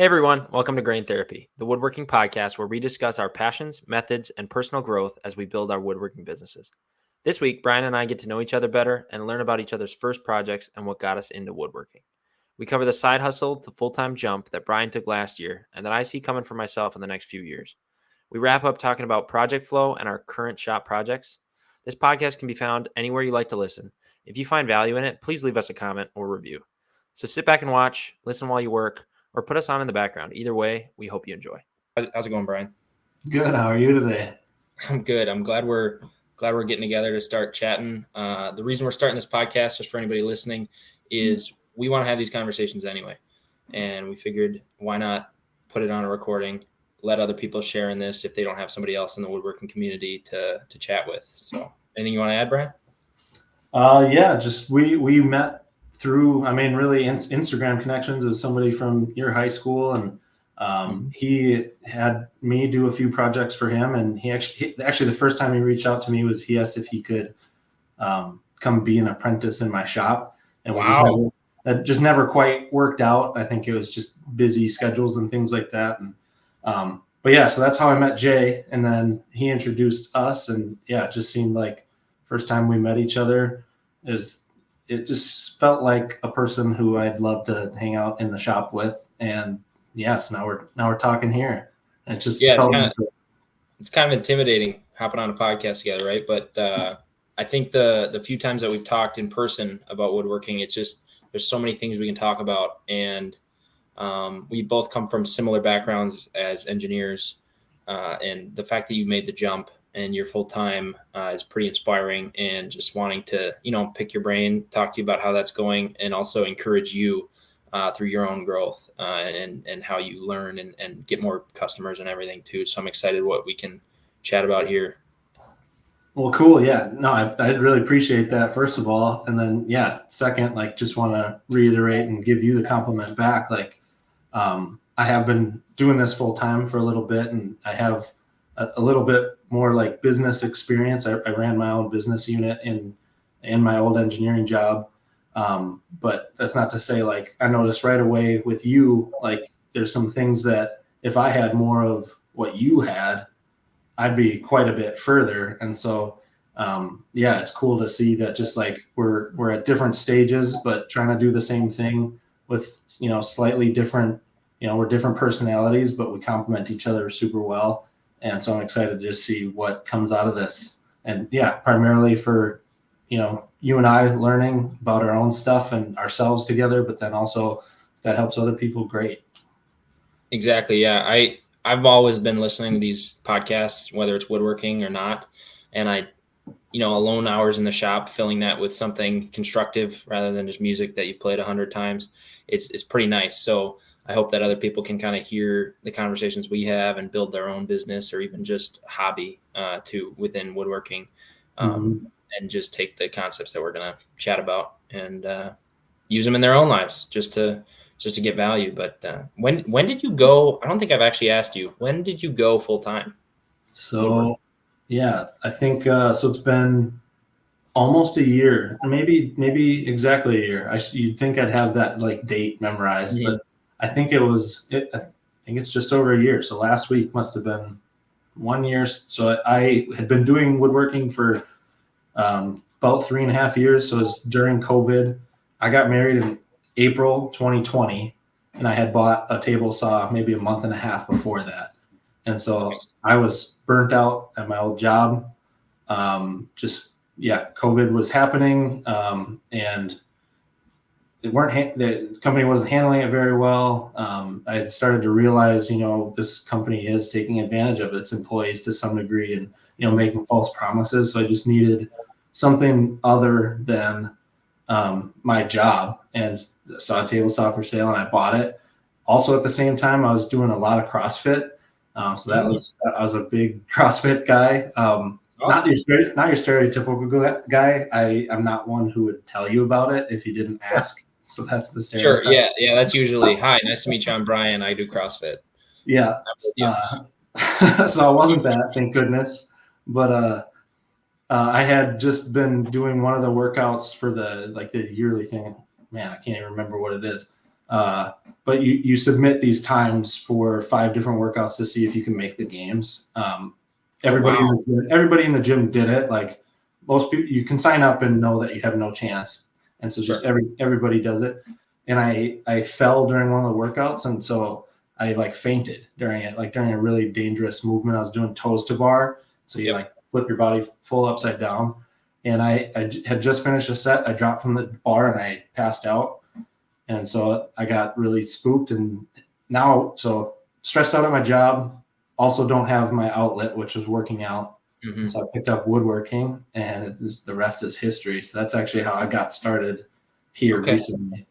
Hey everyone, welcome to Grain Therapy, the woodworking podcast where we discuss our passions, methods, and personal growth as we build our woodworking businesses. This week, Brian and I get to know each other better and learn about each other's first projects and what got us into woodworking. We cover the side hustle to full-time jump that Brian took last year and that I see coming for myself in the next few years. We wrap up talking about project flow and our current shop projects. This podcast can be found anywhere you like to listen. If you find value in it, please leave us a comment or review. So sit back and watch, listen while you work, or put us on in the background. Either way, we hope you enjoy. How's it going, Brian? Good. How are you today? I'm good. I'm glad we're getting together to start chatting. The reason we're starting this podcast, just for anybody listening, is we want to have these conversations anyway. And we figured, why not put it on a recording, let other people share in this if they don't have somebody else in the woodworking community to chat with. So anything you want to add, Brian? Yeah, just we met through, really Instagram connections with somebody from your high school, and he had me do a few projects for him. And he actually the first time he reached out to me was he asked if he could come be an apprentice in my shop. And that just never quite worked out. I think it was just busy schedules and things like that. And but yeah, so that's how I met Jay, and then he introduced us, and yeah, it just seemed like first time we met each other it just felt like a person who I'd love to hang out in the shop with. And yes, now we're talking here. It just it's kind of intimidating hopping on a podcast together, right? But I think the few times that we've talked in person about woodworking, it's just there's so many things we can talk about, and we both come from similar backgrounds as engineers, and the fact that you made the jump and you're full time is pretty inspiring. And just wanting to, pick your brain, talk to you about how that's going, and also encourage you through your own growth and how you learn and get more customers and everything too. So I'm excited what we can chat about here. Well, cool. Yeah, no, I really appreciate that, first of all. And then, yeah, second, just want to reiterate and give you the compliment back. I have been doing this full time for a little bit, and I have a little bit more business experience. I ran my own business unit in my old engineering job. But that's not to say I noticed right away with you, there's some things that if I had more of what you had, I'd be quite a bit further. And so, yeah, it's cool to see that just we're at different stages, but trying to do the same thing with, slightly different, we're different personalities, but we complement each other super well. And so I'm excited to just see what comes out of this. And yeah, primarily for, you and I learning about our own stuff and ourselves together, but then also if that helps other people, great. Exactly. Yeah. I've always been listening to these podcasts, whether it's woodworking or not. And alone hours in the shop, filling that with something constructive rather than just music that you played 100 times. It's pretty nice. So I hope that other people can kind of hear the conversations we have and build their own business or even just hobby within woodworking, and just take the concepts that we're going to chat about and use them in their own lives just to get value. But when did you go? I don't think I've actually asked you. When did you go full time? So, yeah, I think so. It's been almost a year, maybe exactly a year. You'd think I'd have that date memorized, but I think it's just over a year. So last week must have been 1 year. So I had been doing woodworking for about 3.5 years. So it was during COVID. I got married in April 2020, and I had bought a table saw maybe a month and a half before that. And so I was burnt out at my old job. COVID was happening, and the company wasn't handling it very well. I had started to realize, this company is taking advantage of its employees to some degree and, making false promises. So I just needed something other than my job, and saw a table saw for sale, and I bought it. Also, at the same time, I was doing a lot of CrossFit. So I was a big CrossFit guy. Awesome. Not your stereotypical guy. I'm not one who would tell you about it if you didn't ask. So that's the stereotype. Sure. Yeah. That's usually, hi, nice to meet you. I'm Brian. I do CrossFit. Yeah. So I wasn't that, thank goodness. But I had just been doing one of the workouts for the yearly thing. Man, I can't even remember what it is. But you submit these times for 5 different workouts to see if you can make the games. Everybody in the gym did it. Like most people, you can sign up and know that you have no chance, and so just everybody does it. And I fell during one of the workouts, and so I like fainted during it, like during a really dangerous movement. I was doing toes to bar, so you like flip your body full upside down. And I had just finished a set. I dropped from the bar and I passed out. And so I got really spooked, and now so stressed out at my job. Also don't have my outlet, which was working out. Mm-hmm. So I picked up woodworking, and the rest is history. So that's actually how I got started here recently.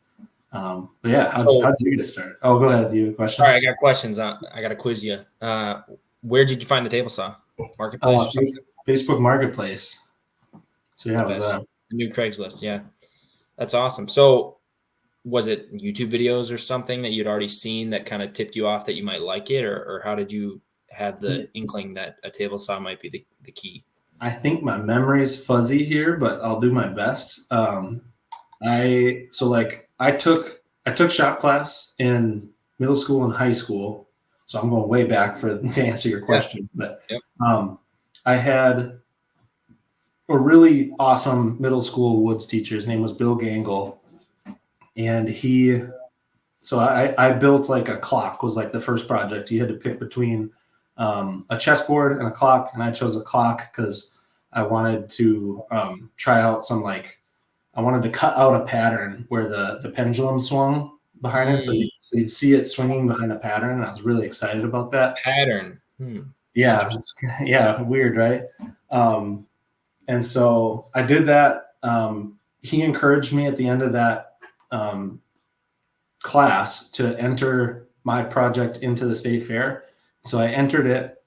But yeah, how did you get started? Oh, go ahead. Do you have a question? All right, I got questions. I got to quiz you. Where did you find the table saw? Marketplace? Facebook Marketplace. So yeah, it was the new Craigslist. Yeah, that's awesome. So was it YouTube videos or something that you'd already seen that kind of tipped you off that you might like it, or how did you have the inkling that a table saw might be the key? I think my memory is fuzzy here, but I'll do my best. I took shop class in middle school and high school, so I'm going way back to answer your question. But I had a really awesome middle school woods teacher. His name was Bill Gangle, and I built like a clock was like the first project. You had to pick between a chessboard and a clock, and I chose a clock because I wanted to try out I wanted to cut out a pattern where the pendulum swung behind it, so you'd see it swinging behind a pattern, and I was really excited about that pattern. Yeah, weird, right? And so I did that. He encouraged me at the end of that class to enter my project into the state fair. So I entered it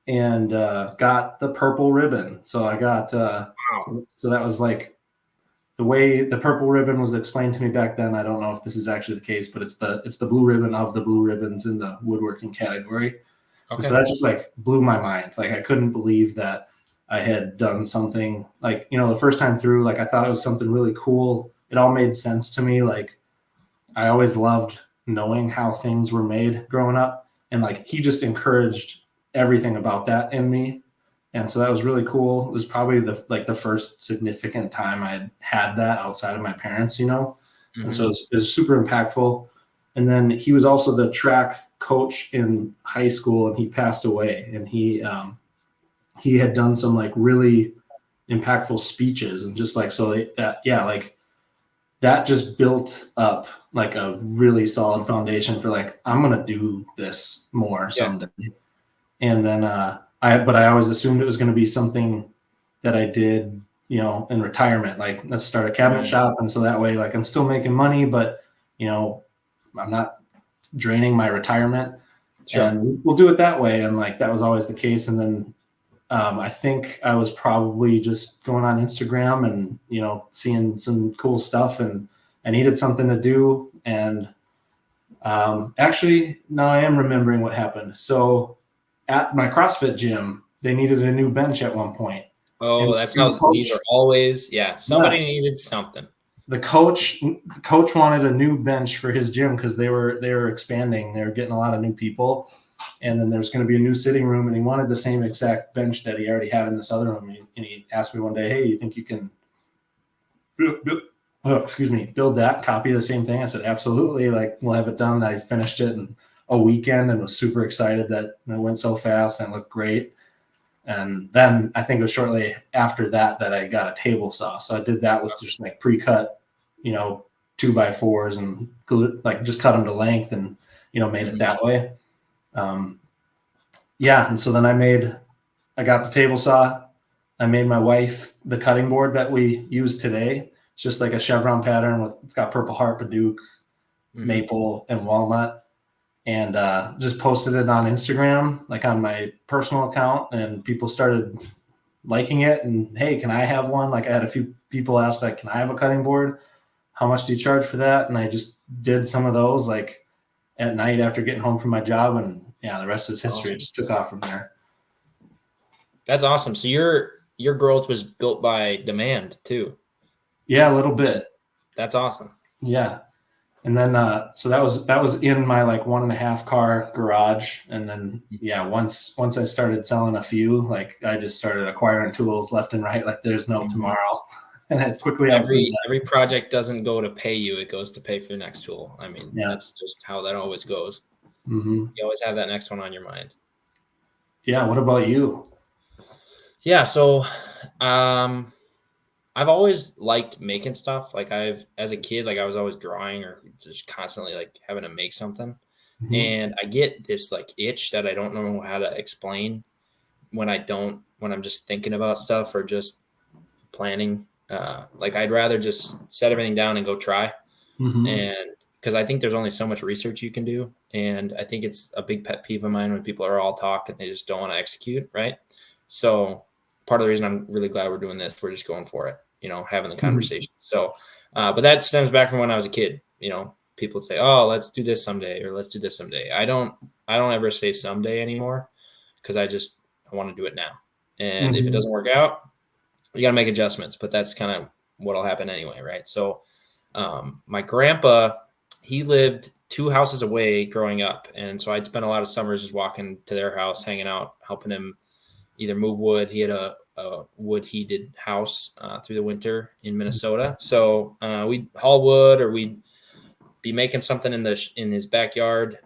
and got the purple ribbon. So I got so that was like the way the purple ribbon was explained to me back then. I don't know if this is actually the case, but it's the blue ribbon of the blue ribbons in the woodworking category. Okay. So that just like blew my mind. Like I couldn't believe that I had done something like, the first time through, like I thought it was something really cool. It all made sense to me. Like I always loved knowing how things were made growing up. And like, he just encouraged everything about that in me. And so that was really cool. It was probably the first significant time I had that outside of my parents, Mm-hmm. And so it was super impactful. And then he was also the track coach in high school, and he passed away. And he had done some like really impactful speeches, and just like, so like that just built up like a really solid foundation for like, I'm going to do this more someday. And then, but I always assumed it was going to be something that I did, in retirement, like let's start a cabinet shop. And so that way, like I'm still making money, but I'm not draining my retirement. Sure. And we'll do it that way. And like, that was always the case. And then, I think I was probably just going on Instagram and, seeing some cool stuff, and I needed something to do. And actually, now I am remembering what happened. So at my CrossFit gym, they needed a new bench at one point. Oh, that's how these are always. Yeah, somebody needed something. The coach wanted a new bench for his gym because they were expanding. They were getting a lot of new people. And then there's going to be a new sitting room, and he wanted the same exact bench that he already had in this other room. And he asked me one day, "Hey, you think you can build that, copy the same thing?" I said, "Absolutely. Like, we'll have it done." I finished it in a weekend and was super excited that it went so fast and it looked great. And then I think it was shortly after that I got a table saw. So I did that with just like pre-cut, 2x4s, and like just cut them to length and, made it that way. And so then I got the table saw. I made my wife the cutting board that we use today. It's just like a chevron pattern it's got Purple Heart, Padauk, maple, and walnut. And just posted it on Instagram, like on my personal account, and people started liking it. And hey, can I have one? Like I had a few people ask, like, can I have a cutting board? How much do you charge for that? And I just did some of those like at night after getting home from my job, and the rest is history. It just took off from there. That's awesome. So your growth was built by demand too. Yeah, a little bit. That's awesome. Yeah. And then, so that was in my like 1.5 car garage. And then, yeah, once I started selling a few, like I just started acquiring tools left and right, like there's no Mhm. tomorrow. And I quickly outgrew that. Every project doesn't go to pay you; it goes to pay for the next tool. I mean, Yeah. that's just how that always goes. Mm-hmm. You always have that next one on your mind. Yeah. What about you? Yeah. So, um, I've always liked making stuff. Like as a kid, like I was always drawing or just constantly like having to make something. Mm-hmm. And I get this like itch that I don't know how to explain when I'm just thinking about stuff or just planning. Like I'd rather just set everything down and go try. Mm-hmm. And because I think there's only so much research you can do. And I think it's a big pet peeve of mine when people are all talk and they just don't want to execute. Right. So part of the reason I'm really glad we're doing this, we're just going for it, having the Mm-hmm. conversation. So, but that stems back from when I was a kid, people would say, oh, let's do this someday, or let's do this someday. I don't ever say someday anymore because I want to do it now. And if it Mm-hmm. doesn't work out, you got to make adjustments, but that's kind of what'll happen anyway. Right. So, my grandpa, he lived 2 houses away growing up. And so I'd spend a lot of summers just walking to their house, hanging out, helping him either move wood. He had a wood heated house through the winter in Minnesota. So we'd haul wood or we'd be making something in his backyard.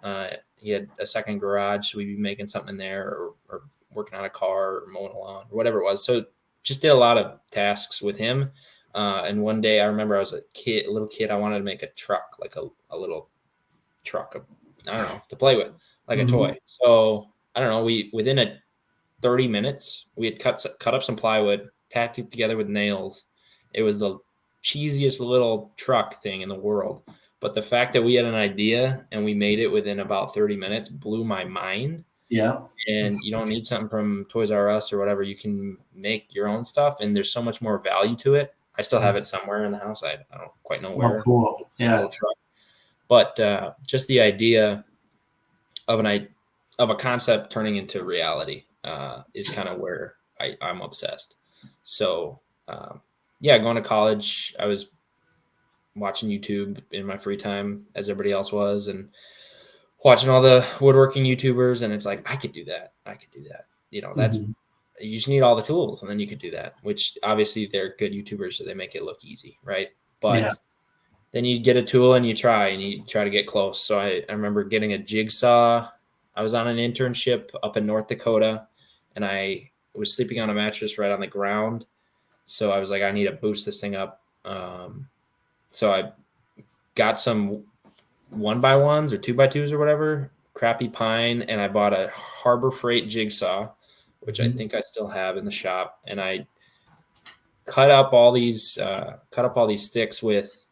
He had a second garage. So we'd be making something in there or working on a car or mowing a lawn or whatever it was. So just did a lot of tasks with him. And one day I remember I was a little kid. I wanted to make a truck, like a little truck, I don't know, to play with, like a Mm-hmm. toy. So I don't know. Within a 30 minutes, we had cut up some plywood, tacked it together with nails. It was the cheesiest little truck thing in the world. But the fact that we had an idea and we made it within about 30 minutes blew my mind. Yeah. And you don't need something from Toys R Us or whatever. You can make your own stuff, and there's so much more value to it. I still have it somewhere in the house. I don't quite know Oh, where, cool. that Yeah. little truck. But just the idea of of a concept turning into reality is kind of where I'm obsessed. So yeah, going to college, I was watching YouTube in my free time as everybody else was, and watching all the woodworking YouTubers, and it's like I could do that. I could do that. That's Mm-hmm. you just need all the tools, and then you could do that. Which obviously they're good YouTubers, so they make it look easy, right? Yeah. But then you get a tool and you try to get close. So I remember getting a jigsaw. I was on an internship up in North Dakota, and I was sleeping on a mattress right on the ground. So I was like, I need to boost this thing up. So I got some 1x1s or 2x2s or whatever, crappy pine, and I bought a Harbor Freight jigsaw, which I Mm-hmm. think I still have in the shop. And I cut up all these sticks with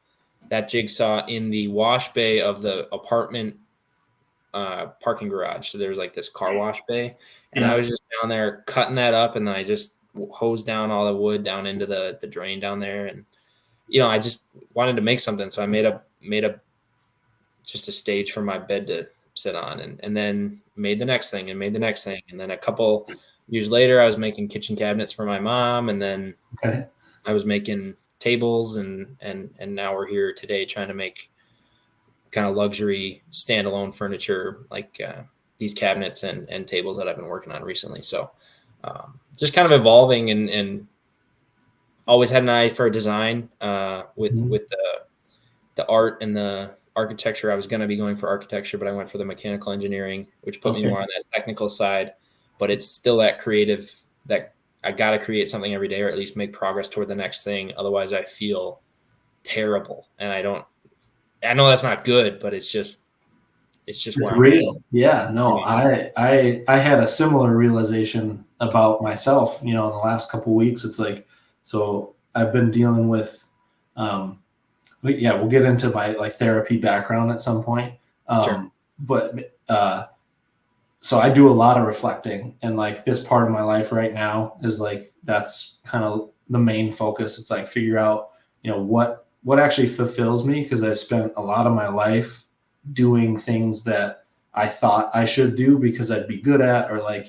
that jigsaw in the wash bay of the apartment parking garage. So there's like this car wash bay, and I Yeah. was just down there cutting that up, and then I just hosed down all the wood down into the drain down there, and I just wanted to make something, so I made a just a stage for my bed to sit on, and then made the next thing and made the next thing, and then a couple years later, I was making kitchen cabinets for my mom, and then Okay. I was making tables, and now we're here today trying to make kind of luxury standalone furniture like these cabinets and tables that I've been working on recently. So just kind of evolving and always had an eye for design with Mm-hmm. the art and the architecture. I was going to be going for architecture, but I went for the mechanical engineering, which put me Okay. more on that technical side. But it's still that creative that I got to create something every day, or at least make progress toward the next thing. Otherwise, I feel terrible, and I don't. I know that's not good, but it's just It's where I'm at. real. Yeah. No, I had a similar realization about myself, in the last couple of weeks. It's like, so I've been dealing with, um, yeah, we'll get into my like therapy background at some point. Sure. But so I do a lot of reflecting, and like this part of my life right now is like that's kind of the main focus. It's like figure out what actually fulfills me, because I spent a lot of my life doing things that I thought I should do because I'd be good at, or like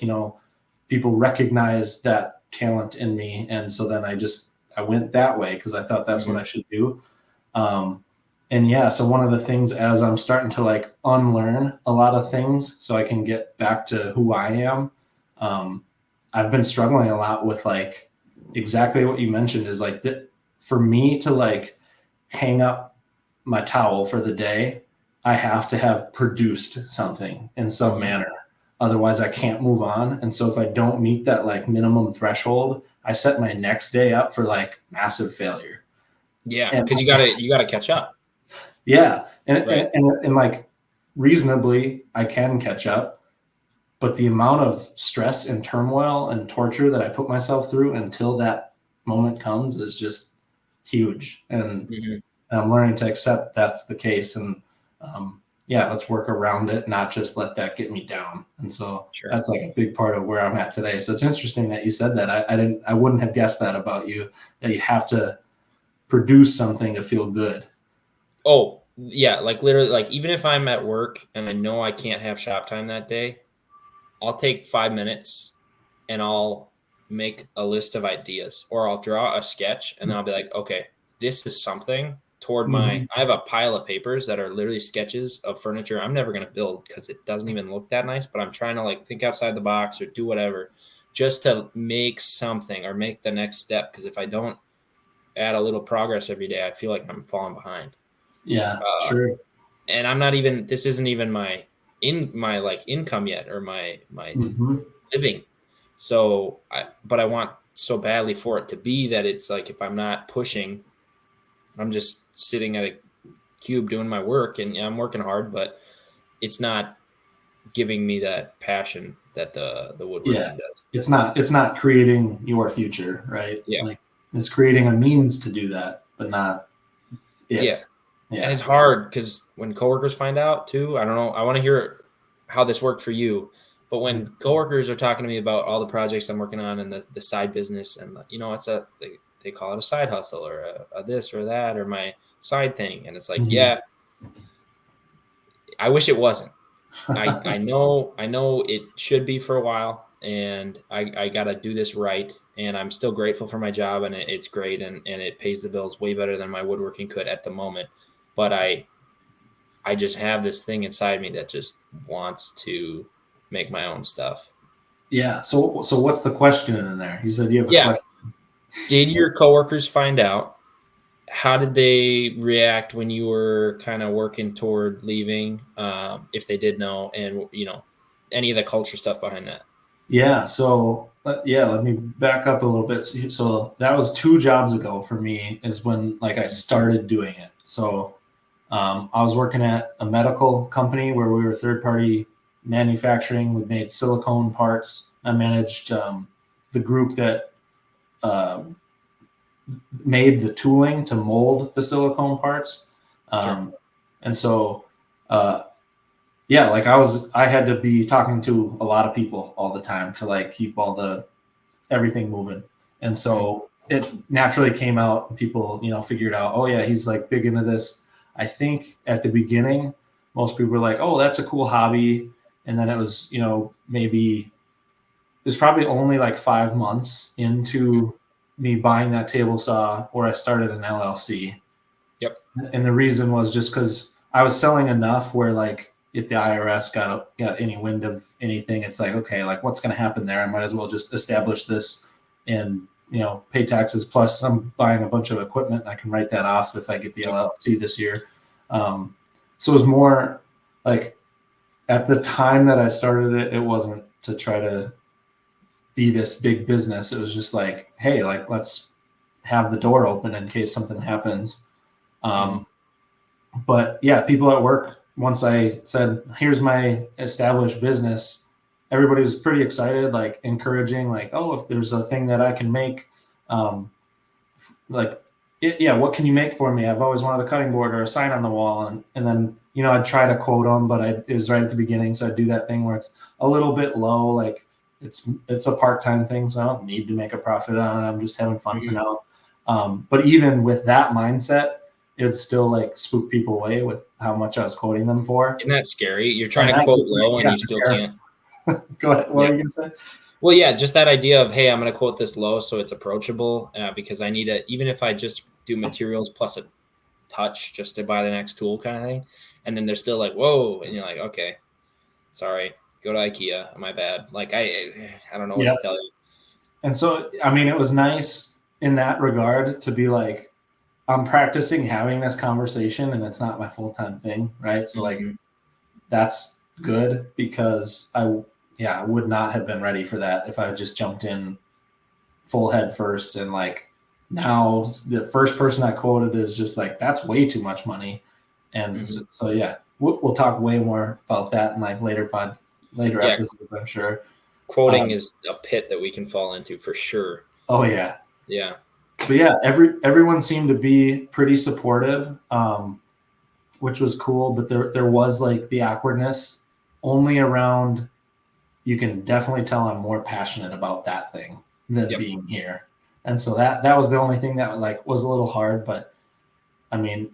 people recognize that talent in me, and so then I went that way because I thought that's what Mhm. I should do. um, And yeah, so one of the things as I'm starting to like unlearn a lot of things so I can get back to who I am, I've been struggling a lot with like exactly what you mentioned is like that for me to like hang up my towel for the day, I have to have produced something in some manner. Otherwise I can't move on. And so if I don't meet that like minimum threshold, I set my next day up for like massive failure. Yeah, And because you gotta catch up. yeah, Right. and like reasonably, I can catch up, but the amount of stress and turmoil and torture that I put myself through until that moment comes is just huge. And Mm-hmm. I'm learning to accept that's the case. And yeah, let's work around it, not just let that get me down. And so Sure. that's like a big part of where I'm at today. So it's interesting that you said that. I wouldn't have guessed that about you, that you have to produce something to feel good. Oh, yeah, like literally, like even if I'm at work and I know I can't have shop time that day, I'll take 5 minutes and I'll make a list of ideas or I'll draw a sketch and then I'll be like, okay, this is something toward Mhm. I have a pile of papers that are literally sketches of furniture I'm never going to build because it doesn't even look that nice, but I'm trying to like think outside the box or do whatever just to make something or make the next step. Because if I don't add a little progress every day, I feel like I'm falling behind. Yeah, Uh, sure. and I'm not even, this isn't even my like income yet or my Mhm. living. So but I want so badly for it to be that it's like, if I'm not pushing, I'm just sitting at a cube doing my work and I'm working hard, but it's not giving me that passion that the Yeah. woodworking does. It's not creating your future, right? Yeah. Like it's creating a means to do that, but not Yeah. it. And Yeah. it's hard because when coworkers find out too, I don't know, I want to hear how this worked for you. But when coworkers are talking to me about all the projects I'm working on and the side business, and it's they call it a side hustle or a this or that or my side thing, and it's like, Mhm. yeah, I wish it wasn't. I know it should be for a while, and I got to do this right. And I'm still grateful for my job, and it's great, and it pays the bills way better than my woodworking could at the moment. But I just have this thing inside me that just wants to make my own stuff. Yeah. So what's the question in there? You said you have a Yeah. question. Did your coworkers find out? How did they react when you were kind of working toward leaving? If they did know, and any of the culture stuff behind that. Yeah. So yeah, let me back up a little bit. So that was 2 jobs ago for me is when like I started doing it. So I was working at a medical company where we were third party manufacturing. We made silicone parts. I managed the group that uh, made the tooling to mold the silicone parts. Sure. Um, and so, uh, yeah, like I had to be talking to a lot of people all the time to like keep all the everything moving. And Mhm. so it naturally came out and people, figured out, oh yeah, he's like big into this. I think at the beginning, most people were like, oh, that's a cool hobby. And then it was, maybe it's probably only like 5 months into me buying that table saw where I started an LLC. Yep. And the reason was just because I was selling enough where like if the IRS got any wind of anything, it's like, okay, like what's going to happen there? I might as well just establish this and pay taxes. Plus, I'm buying a bunch of equipment. And I can write that off if I get the Yep. LLC this year. So it was more like at the time that I started it, it wasn't to try to be this big business. It was just like, hey, like let's have the door open in case something happens. Mhm. Um, but yeah, people at work, once I said, here's my established business, everybody was pretty excited, like encouraging, like, oh, if there's a thing that I can make, um, like, yeah, what can you make for me? I've always wanted a cutting board or a sign on the wall. And then, I'd try to quote them, but it was right at the beginning. So I'd do that thing where it's a little bit low, like it's a part-time thing. So I don't need to make a profit on it. I'm just having fun for Mhm. now. But even with that mindset, it would still like spook people away with how much I was quoting them for. Isn't that scary? You're trying And to that quote just made low me and have you to still care. can't. Go ahead. What Yeah. are you going to say? Well, yeah, just that idea of, hey, I'm going to quote this low so it's approachable, because I need to, even if I just do materials plus a touch just to buy the next tool kind of thing. And then they're still like, whoa. And you're like, okay, sorry, go to IKEA. My bad. Like, I don't know what to tell you. And so, I mean, it was nice in that regard to be like, I'm practicing having this conversation and it's not my full-time thing. Right. So like, that's good because I would not have been ready for that if I just jumped in full head first. And like, now the first person I quoted is just like, that's way too much money. And so yeah, we'll talk way more about that in like later episodes, I'm sure. Quoting is a pit that we can fall into for sure. Oh yeah. Yeah. But yeah, everyone seemed to be pretty supportive, which was cool. But there was like the awkwardness only around. You can definitely tell I'm more passionate about that thing than being here, and so that was the only thing that like was a little hard. But I mean,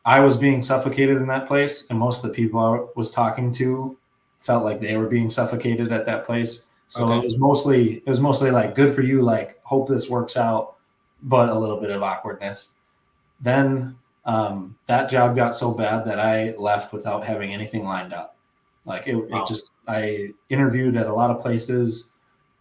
I was being suffocated in that place, and most of the people I was talking to felt like they were being suffocated at that place. So it was mostly like, good for you, like, hope this works out, but a little bit of awkwardness. Then that job got so bad that I left without having anything lined up. Like it just, I interviewed at a lot of places,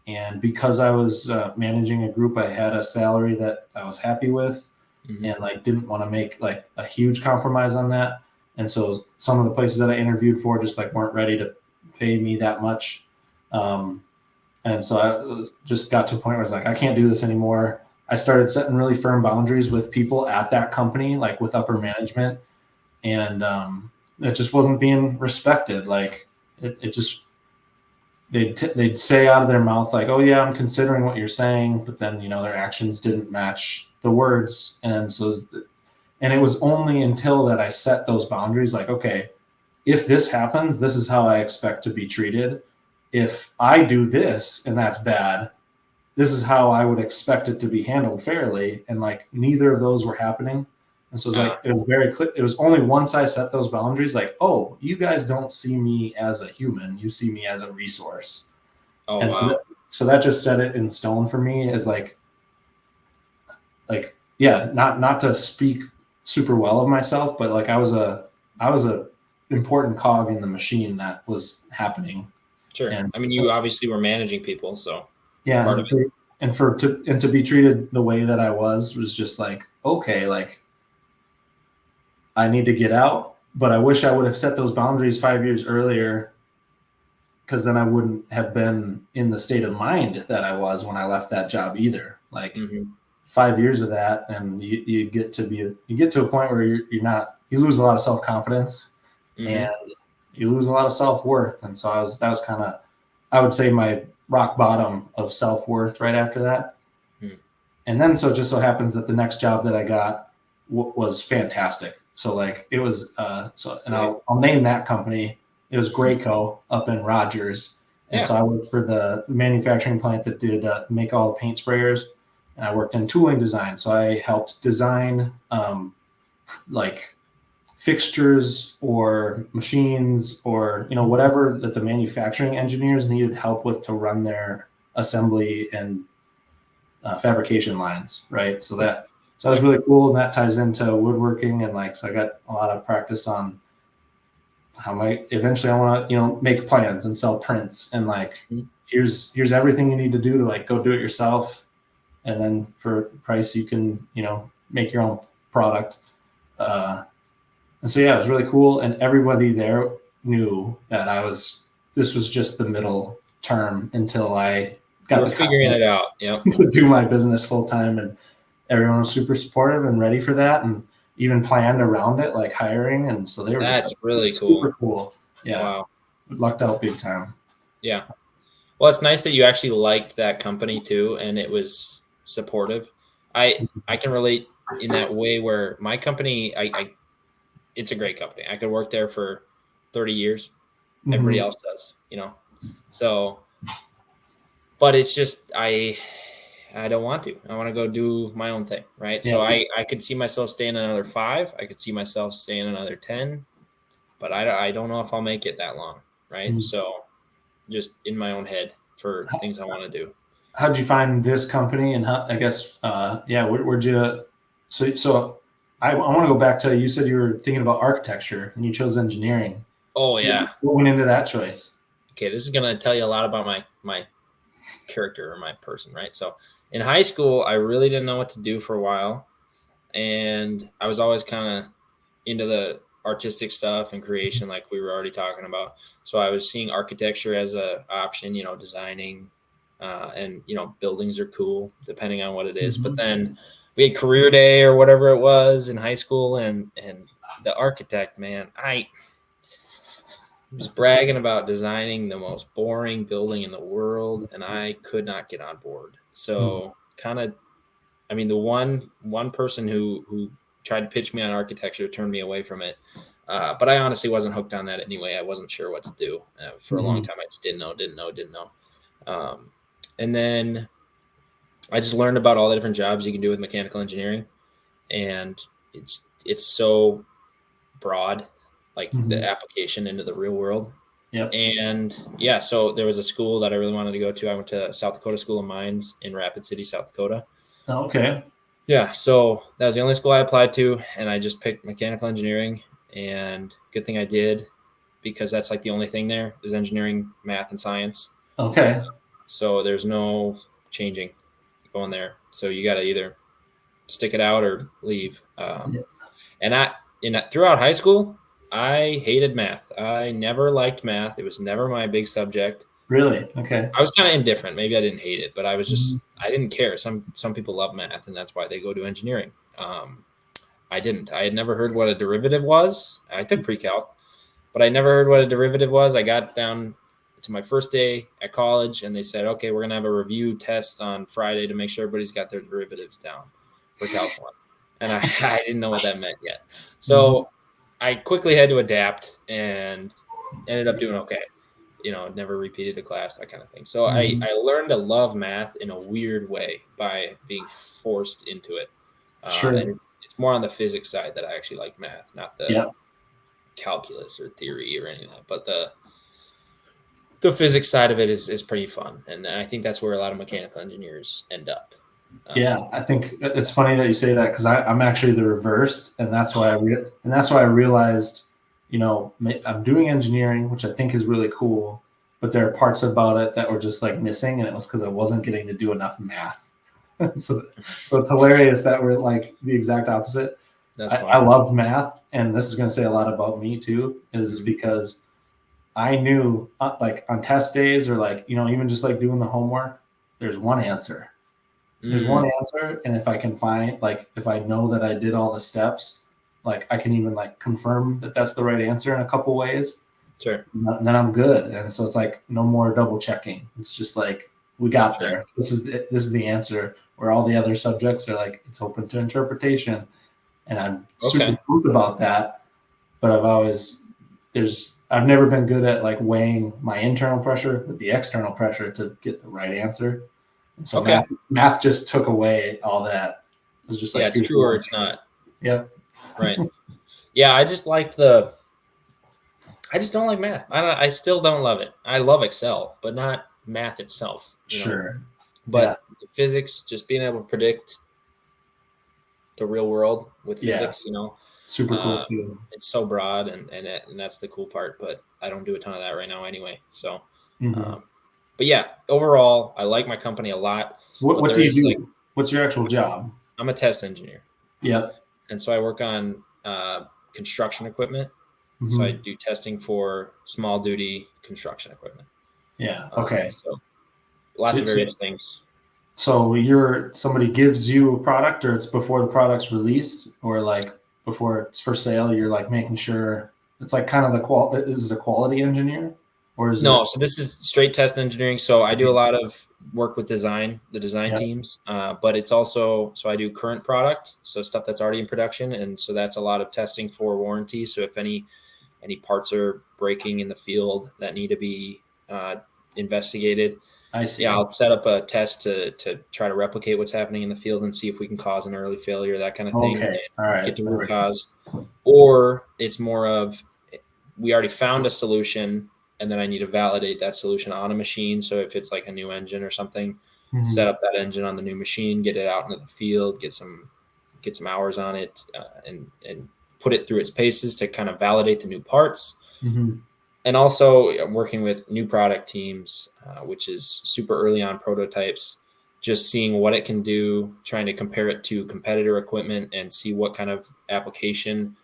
and because I was managing a group, I had a salary that I was happy with, and like didn't want to make like a huge compromise on that. And so some of the places that I interviewed for just like weren't ready to pay me that much. And so I just got to a point where I was like, I can't do this anymore. I started setting really firm boundaries with people at that company, like with upper management, and it just wasn't being respected. Like it just, they'd say out of their mouth like, oh yeah, I'm considering what you're saying, but then their actions didn't match the words. And it was only until that I set those boundaries, like, okay, if this happens, this is how I expect to be treated. If I do this and that's bad, this is how I would expect it to be handled fairly. And like neither of those were happening. And so it was very clear. It was only once I set those boundaries, like, oh, you guys don't see me as a human, you see me as a resource. Oh, and wow. So that just set it in stone for me, as like, yeah, not to speak super well of myself, but like I was a important cog in the machine that was happening. Sure. And I mean, you obviously were managing people, so yeah, part of it. And to be treated the way that I was just like, okay, like I need to get out, but I wish I would have set those boundaries 5 years earlier, because then I wouldn't have been in the state of mind that I was when I left that job either. Like 5 years of that, and you get to a point where you lose a lot of self-confidence, and you lose a lot of self-worth. And so that was kind of, I would say, my rock bottom of self-worth right after that. And then so it just so happens that the next job that I got was fantastic. So like it was I'll name that company. It was Graco up in Rogers. And so I worked for the manufacturing plant that did make all the paint sprayers, and I worked in tooling design. So I helped design like fixtures or machines or whatever that the manufacturing engineers needed help with to run their assembly and fabrication lines, right? So that was really cool, and that ties into woodworking. And like, so I got a lot of practice on how eventually I want to make plans and sell prints, and like here's everything you need to do to like go do it yourself, and then for price you can make your own product. And so yeah, it was really cool, and everybody there knew that this was just the middle term until I got figuring it out. Yeah. To do my business full time, and everyone was super supportive and ready for that, and even planned around it, like hiring. And so they were That's just really super cool. Yeah. Wow. Lucked out big time. Yeah. Well, it's nice that you actually liked that company too, and it was supportive. I can relate in that way where my company, it's a great company. I could work there for 30 years. Everybody else does, So, but it's just I don't want to. I want to go do my own thing, right? Yeah. So I could see myself staying another 5. I could see myself staying another 10, but I don't know if I'll make it that long, right? So just in my own head for things I want to do. How'd you find this company, and how, I guess, where'd you? So I want to go back to, you said you were thinking about architecture and you chose engineering. Oh yeah. What went into that choice? Okay, this is gonna tell you a lot about my character or my person, right? So in high school, I really didn't know what to do for a while, and I was always kind of into the artistic stuff and creation, like we were already talking about. So I was seeing architecture as a option, designing, and buildings are cool depending on what it is. But then we had career day or whatever it was in high school, and the architect, man, I was bragging about designing the most boring building in the world, and I could not get on board. So kind of, I mean, the one person who tried to pitch me on architecture turned me away from it. But I honestly wasn't hooked on that anyway. I wasn't sure what to do for a long time. I just didn't know. And then I just learned about all the different jobs you can do with mechanical engineering, and it's so broad, like the application into the real world. Yep. And yeah, so there was a school that I really wanted to go to. I went to South Dakota School of Mines in Rapid City, South Dakota. Okay. Yeah, so that was the only school I applied to, and I just picked mechanical engineering. And good thing I did, because that's like the only thing there is engineering, math, and science. Okay. So there's no changing going there. So you got to either stick it out or leave. And throughout high school, I hated math. I never liked math. It was never my big subject. Really? Okay. I was kind of indifferent. Maybe I didn't hate it, but I was just I didn't care. Some people love math, and that's why they go to engineering. I didn't. I had never heard what a derivative was. I took pre-calc, but I never heard what a derivative was. I got down to my first day at college, and they said, "Okay, we're gonna have a review test on Friday to make sure everybody's got their derivatives down for Calc 1." And I didn't know what that meant yet. So I quickly had to adapt and ended up doing okay. Never repeated the class, that kind of thing. So I learned to love math in a weird way by being forced into it. Sure. And it's more on the physics side that I actually like math, not the calculus or theory or any of that. But the physics side of it is pretty fun. And I think that's where a lot of mechanical engineers end up. Yeah, I think it's funny that you say that, because I'm actually the reverse, and that's why I realized, I'm doing engineering, which I think is really cool, but there are parts about it that were just like missing, and it was because I wasn't getting to do enough math. so it's hilarious that we're like the exact opposite. I loved math, and this is going to say a lot about me too, is because I knew, like on test days or like, even just like doing the homework, there's one answer. There's one answer, and if I can find, like, if I know that I did all the steps, like I can even like confirm that that's the right answer in a couple ways. Sure. And then I'm good. And so it's like no more double checking. It's just like, we got there. This is the answer. Where all the other subjects are like, it's open to interpretation, and I'm super pumped about that. But I've never been good at like weighing my internal pressure with the external pressure to get the right answer. And so math just took away all that. It was just like, it's true or it's not. Yep. Right. Yeah, I just don't like math. I still don't love it. I love Excel, but not math itself. Sure. But physics, just being able to predict the real world with physics, super cool too. It's so broad, and that's the cool part. But I don't do a ton of that right now anyway. So, but yeah, overall, I like my company a lot. So what do you do? What's your actual job? I'm a test engineer. Yep. And so I work on construction equipment. So I do testing for small duty construction equipment. Yeah. Okay. So lots of various things. So somebody gives you a product, or it's before the product's released, or like before it's for sale, you're like making sure it's like kind of is it a quality engineer? Or is no, so this is straight test engineering. So I do a lot of work with the design teams, but it's also, so I do current product, so stuff that's already in production. And so that's a lot of testing for warranty. So if any parts are breaking in the field that need to be investigated, I see. Yeah, I'll set up a test to try to replicate what's happening in the field and see if we can cause an early failure, that kind of thing. Okay. All right. Get to root cause. Or it's more of, we already found a solution, and then I need to validate that solution on a machine. So if it's like a new engine or something, set up that engine on the new machine, get it out into the field, get some get some hours on it, and put it through its paces to kind of validate the new parts. Mm-hmm. And also working with new product teams, which is super early on prototypes, just seeing what it can do, trying to compare it to competitor equipment and see what kind of application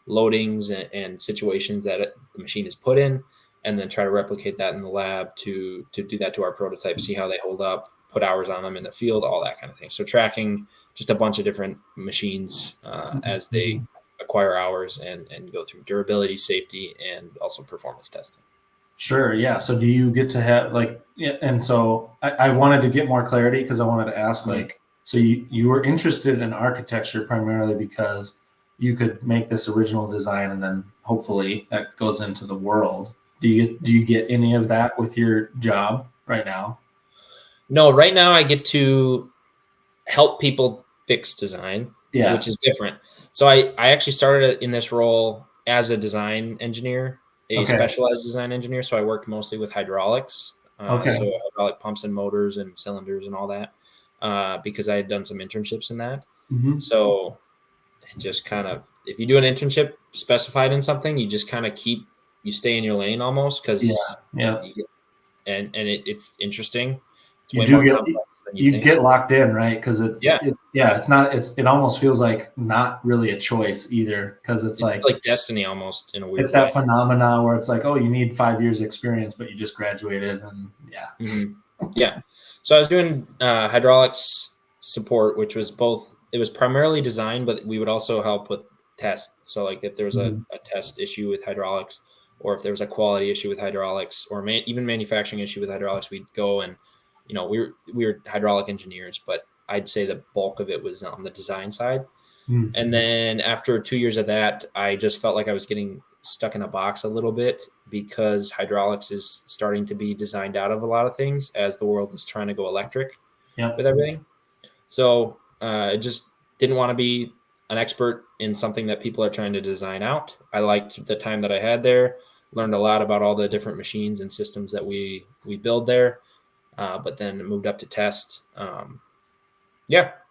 loadings and situations that the machine is put in, and then try to replicate that in the lab to do that to our prototype, see how they hold up, put hours on them in the field, all that kind of thing. So tracking just a bunch of different machines as they acquire hours and go through durability, safety, and also performance testing. Sure. Yeah. So do you get to have like, yeah, and so I wanted to get more clarity because I wanted to ask like, so you were interested in architecture primarily because you could make this original design and then hopefully that goes into the world. Do you get any of that with your job right now? No, right now I get to help people fix design, Yeah. which is different. So I actually started in this role as a design engineer, a Okay. specialized design engineer. So I worked mostly with hydraulics, Okay. so hydraulic pumps and motors and cylinders and all that, because I had done some internships in that. Mm-hmm. So it just kind of, if you do an internship specified in something, you just kind of you stay in your lane almost because Yeah. it's interesting. It's You way do more get complex than you you think. get locked in, right? Because Yeah. it's not it almost feels like not really a choice either because it's It's like destiny almost in a weird it's that way. phenomena where it's like, oh, you need 5 years experience, but you just graduated, and yeah. Mm-hmm. Yeah. So I was doing hydraulics support, which was both. It was primarily design, but we would also help with test. So like if there was a test issue with hydraulics, or if there was a quality issue with hydraulics, or even manufacturing issue with hydraulics, we'd go and, we were hydraulic engineers, but I'd say the bulk of it was on the design side. Mm-hmm. And then after 2 years of that, I just felt like I was getting stuck in a box a little bit because hydraulics is starting to be designed out of a lot of things as the world is trying to go electric with everything. So I just didn't want to be an expert in something that people are trying to design out. I liked the time that I had there, learned a lot about all the different machines and systems that we build there, but then moved up to test.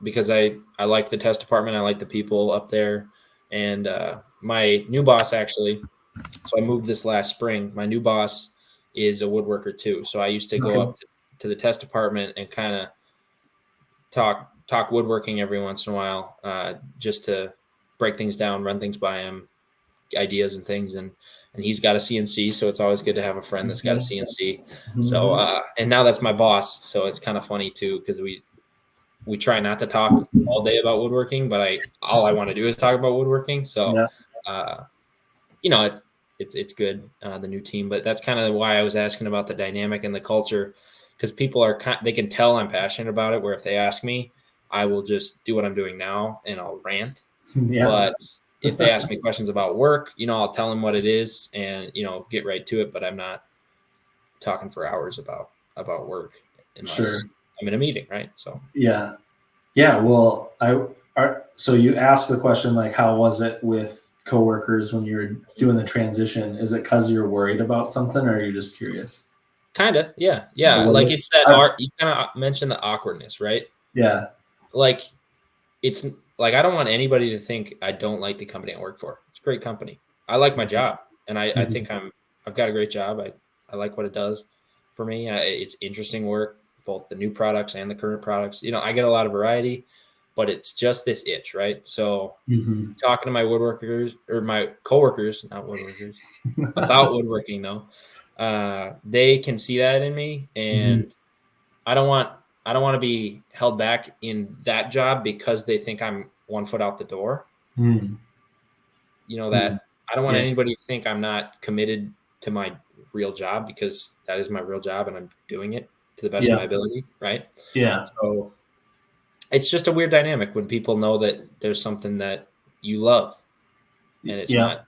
Because I like the test department. I like the people up there. And my new boss, actually, so I moved this last spring. My new boss is a woodworker too. So I used to go up to the test department and kind of talk woodworking every once in a while, just to break things down, run things by him, ideas and things. And he's got a CNC, so it's always good to have a friend that's got a CNC. So and now that's my boss. So it's kind of funny too, because we try not to talk all day about woodworking, but all I want to do is talk about woodworking. So, it's good, the new team, but that's kind of why I was asking about the dynamic and the culture, because people they can tell I'm passionate about it, where if they ask me, I will just do what I'm doing now and I'll rant. But if they ask me questions about work, I'll tell them what it is and, get right to it, but I'm not talking for hours about work unless I'm in a meeting. Right. So, Well, so you asked the question, like, how was it with coworkers when you were doing the transition? Is it because you're worried about something, or are you just curious? Kind of, yeah. Like it's that art. You kind of mentioned the awkwardness, right? Yeah. Like it's like I don't want anybody to think I don't like the company I work for. It's a great company. I like my job, and I think I've got a great job. I like what it does for me. It's interesting work, both the new products and the current products. I get a lot of variety, but it's just this itch, right? So talking to my woodworkers or my coworkers, not woodworkers, about woodworking though, they can see that in me, and I don't want to be held back in that job because they think I'm 1 foot out the door. That I don't want anybody to think I'm not committed to my real job, because that is my real job and I'm doing it to the best of my ability. Right. So it's just a weird dynamic when people know that there's something that you love and it's not.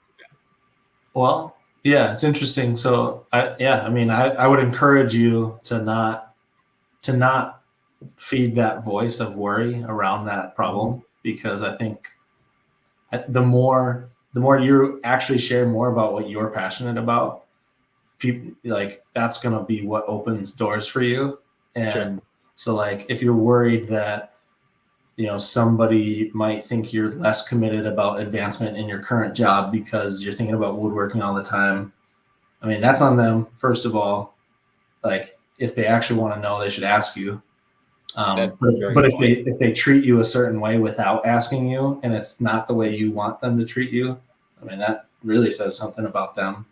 Well, it's interesting. So I would encourage you to not feed that voice of worry around that problem, because I think the more you actually share more about what you're passionate about, people like that's going to be what opens doors for you. And so like if you're worried that somebody might think you're less committed about advancement in your current job because you're thinking about woodworking all the time. I mean, that's on them, first of all. Like, if they actually want to know, they should ask you. That's But, a very but good if they point. if they treat you a certain way without asking you, and it's not the way you want them to treat you, I mean, that really says something about them,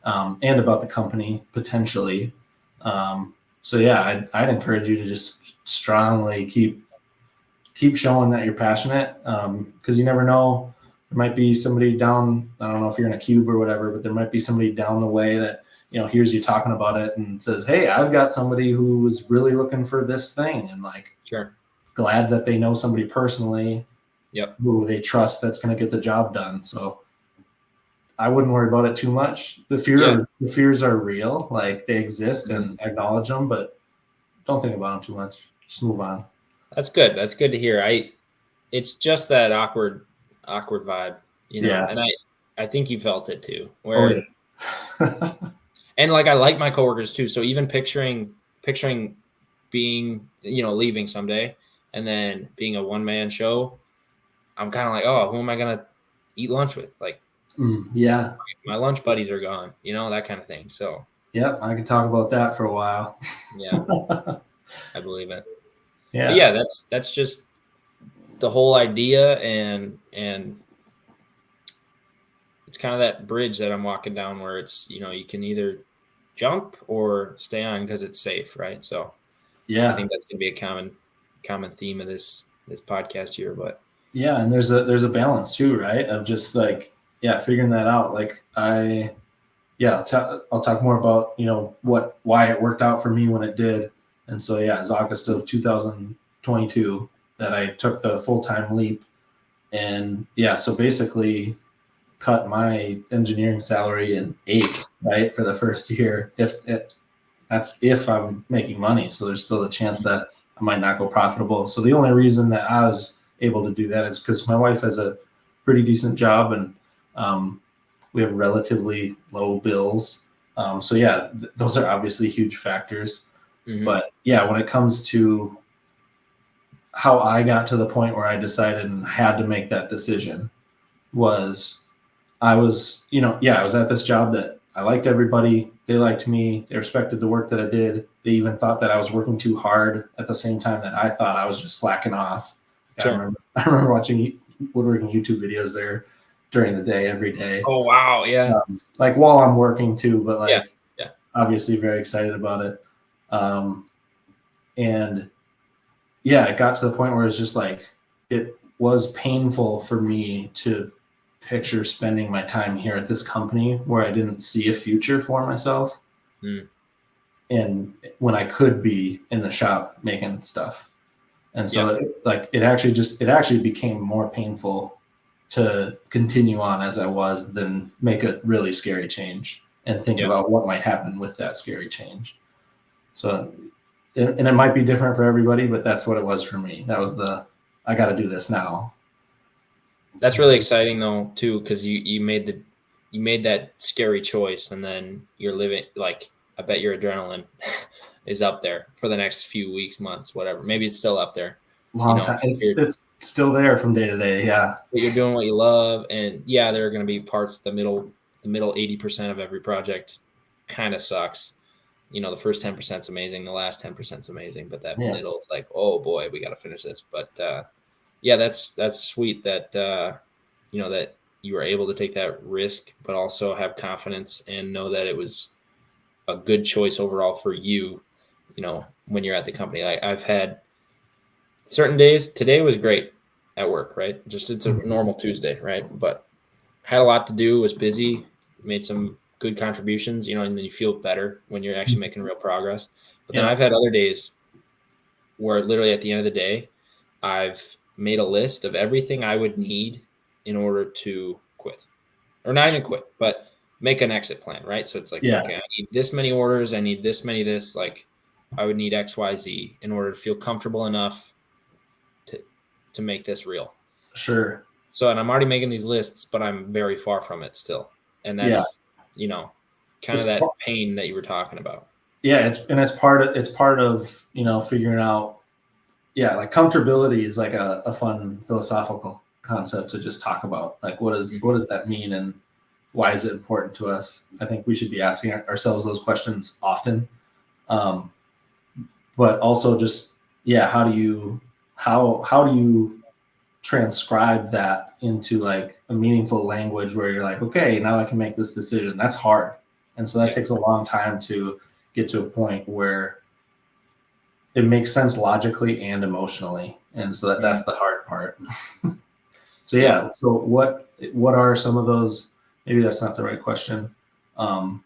and about the company potentially. So yeah, I'd encourage you to just strongly keep showing that you're passionate, because you never know. There might be somebody down, I don't know if you're in a cube or whatever, but there might be somebody down the way that, hears you talking about it and says, hey, I've got somebody who was really looking for this thing, and like, Sure. glad that they know somebody personally Yep. who they trust that's going to get the job done. So I wouldn't worry about it too much. Yeah. The fears are real, like they exist, Mhm. and acknowledge them, but don't think about them too much. Just move on. That's good. That's good to hear. It's just that awkward vibe, Yeah. and I think you felt it too. Oh Where yeah. and like I like my coworkers too. So even picturing being, leaving someday and then being a one man show, I'm kind of like, oh, who am I gonna eat lunch with? Like Yeah. my lunch buddies are gone, that kind of thing. So Yep. I could talk about that for a while. yeah, I believe it. But Yeah. yeah, that's just the whole idea, and it's kind of that bridge that I'm walking down where it's, you can either jump or stay on because it's safe, right? So I Yeah. think that's gonna be a common theme of this podcast here. But Yeah. And there's a balance too, right? Of just like, yeah, figuring that out. Like yeah, I'll talk more about, why it worked out for me when it did. And so, yeah, it's August of 2022 that I took the full-time leap. And yeah, so basically cut my engineering salary in eight, right, for the first year. That's if I'm making money. So there's still a chance that I might not go profitable. So the only reason that I was able to do that is because my wife has a pretty decent job, and um, we have relatively low bills. So yeah, those are obviously huge factors. mhm. But yeah, when it comes to how I got to the point where I decided and had to make that decision, was I was, I was at this job that I liked everybody. They liked me. They respected the work that I did. They even thought that I was working too hard at the same time that I thought I was just slacking off. Sure. I remember watching woodworking YouTube videos there during the day, every day, Oh wow, yeah, like while I'm working too, but yeah, like yeah, obviously very excited about it. Um, and yeah, it got to the point where it's just like, it was painful for me to picture spending my time here at this company where I didn't see a future for myself, mm, and when I could be in the shop making stuff. And yeah, so it actually became more painful to continue on as I was than make a really scary change and think yeah. about what might happen with that scary change. So, and it might be different for everybody, but that's what it was for me. That was I got to do this now. That's really exciting though too, because you made that scary choice, and then you're living like I bet your adrenaline is up there for the next few weeks, months, whatever. Maybe it's still up there, Long time. It's still there from day to day. Yeah. but you're doing what you love, and yeah, there are going to be parts the middle 80% of every project kind of sucks. The first 10% is amazing, the last 10% is amazing, but that Yeah. middle is like, oh boy, we got to finish this. But yeah, that's sweet that that you were able to take that risk, but also have confidence and know that it was a good choice overall for you. When you're at the company, like I've had certain days. Today was great at work, right? Just it's a Mhm. normal Tuesday, right? But had a lot to do, was busy, made some good contributions, and then you feel better when you're actually making real progress. But then Yeah. I've had other days where literally at the end of the day, I've made a list of everything I would need in order to quit, or not even quit, but make an exit plan, right? So it's like, Yeah. okay, I need this many orders, I need this many this, like I would need X, Y, Z in order to feel comfortable enough to to make this real. Sure. So, and I'm already making these lists, but I'm very far from it still. And Yeah. that's, kind of It's that pain that you were talking about. yeah. It's part of figuring out yeah, like comfortability is like a fun philosophical concept to just talk about. Like, what does that mean, and why is it important to us? I think we should be asking ourselves those questions often. Um, but also just, yeah, how do you transcribe that into like a meaningful language where you're like, okay, now I can make this decision. That's hard. And so that takes a long time to get to a point where it makes sense logically and emotionally. And so that's the hard part. So yeah. So what are some of those? Maybe that's not the right question. But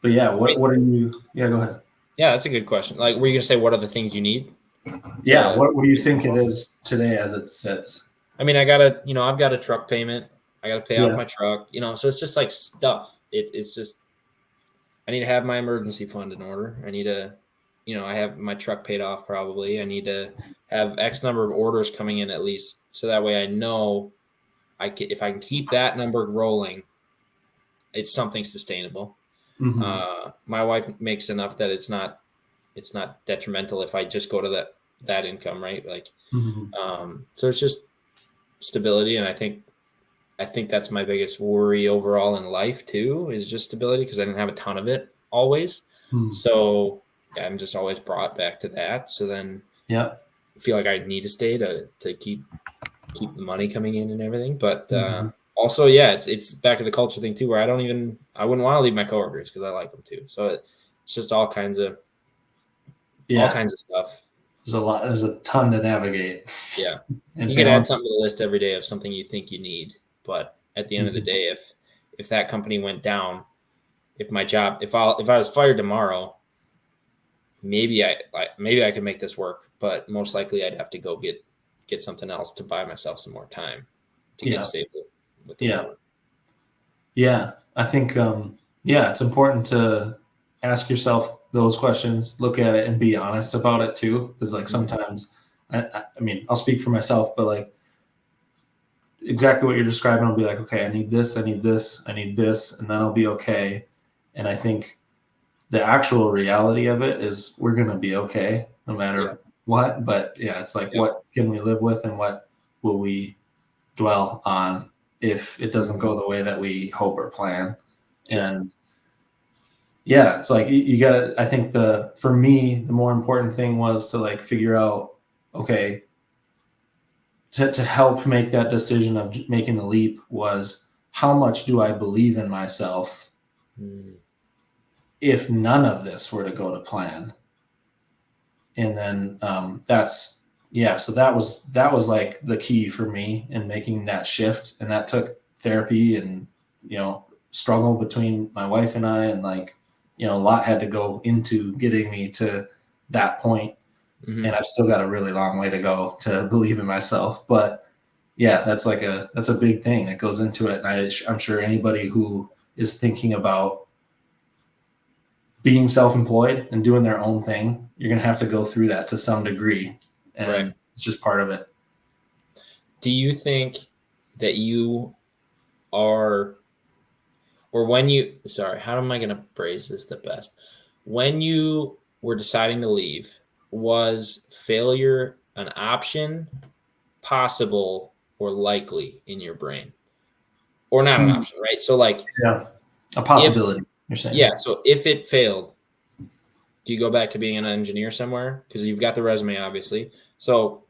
yeah, what are you? Yeah, go ahead. Yeah, that's a good question. Like, were you gonna say what are the things you need? Yeah, what do you think it is today as it sits? I mean, I've got a truck payment. I gotta pay off Yeah. my truck. So it's just like stuff. It's just I need to have my emergency fund in order. I need to, I have my truck paid off probably. I need to have X number of orders coming in at least, so that way I know if I can keep that number rolling, it's something sustainable. Mm-hmm. My wife makes enough that it's not detrimental if I just go to that income, right? Like, Mm-hmm. so it's just stability, and I think that's my biggest worry overall in life too, is just stability, because I didn't have a ton of it always. Mm-hmm. So yeah, I'm just always brought back to that. So then Yeah. I feel like I need to stay to keep the money coming in and everything. But Mm-hmm. also, yeah, it's back to the culture thing too, where I wouldn't want to leave my coworkers because I like them too. So it's just all kinds of stuff. There's a ton to navigate. Yeah. And You could add something to the list every day of something you think you need, but at the end of the day, if that company went down, if I was fired tomorrow, maybe I could make this work, but most likely I'd have to go get something else to buy myself some more time to get stable with the work. Yeah, I think it's important to ask yourself those questions, look at it, and be honest about it too. Because like sometimes, I mean, I'll speak for myself, but like exactly what you're describing, I'll be like, okay, I need this, I need this, I need this, and then I'll be okay. And I think the actual reality of it is we're gonna be okay no matter what. But yeah, it's like what can we live with, and what will we dwell on if it doesn't go the way that we hope or plan. Sure. And yeah, it's like you gotta, I think for me, the more important thing was to like figure out, okay, to help make that decision of making the leap was, how much do I believe in myself if none of this were to go to plan? And then so that was like the key for me in making that shift. And that took therapy and, struggle between my wife and I, and like, a lot had to go into getting me to that point. And I've still got a really long way to go to believe in myself. But yeah, that's a big thing that goes into it. And I'm sure anybody who is thinking about being self-employed and doing their own thing, you're going to have to go through that to some degree. And it's just part of it. Do you think that you are, or how am I going to phrase this the best? When you were deciding to leave, was failure an option, possible, or likely in your brain? Or not an option, right? So like, a possibility, you're saying. Yeah. So if it failed, do you go back to being an engineer somewhere? Because you've got the resume, obviously. So,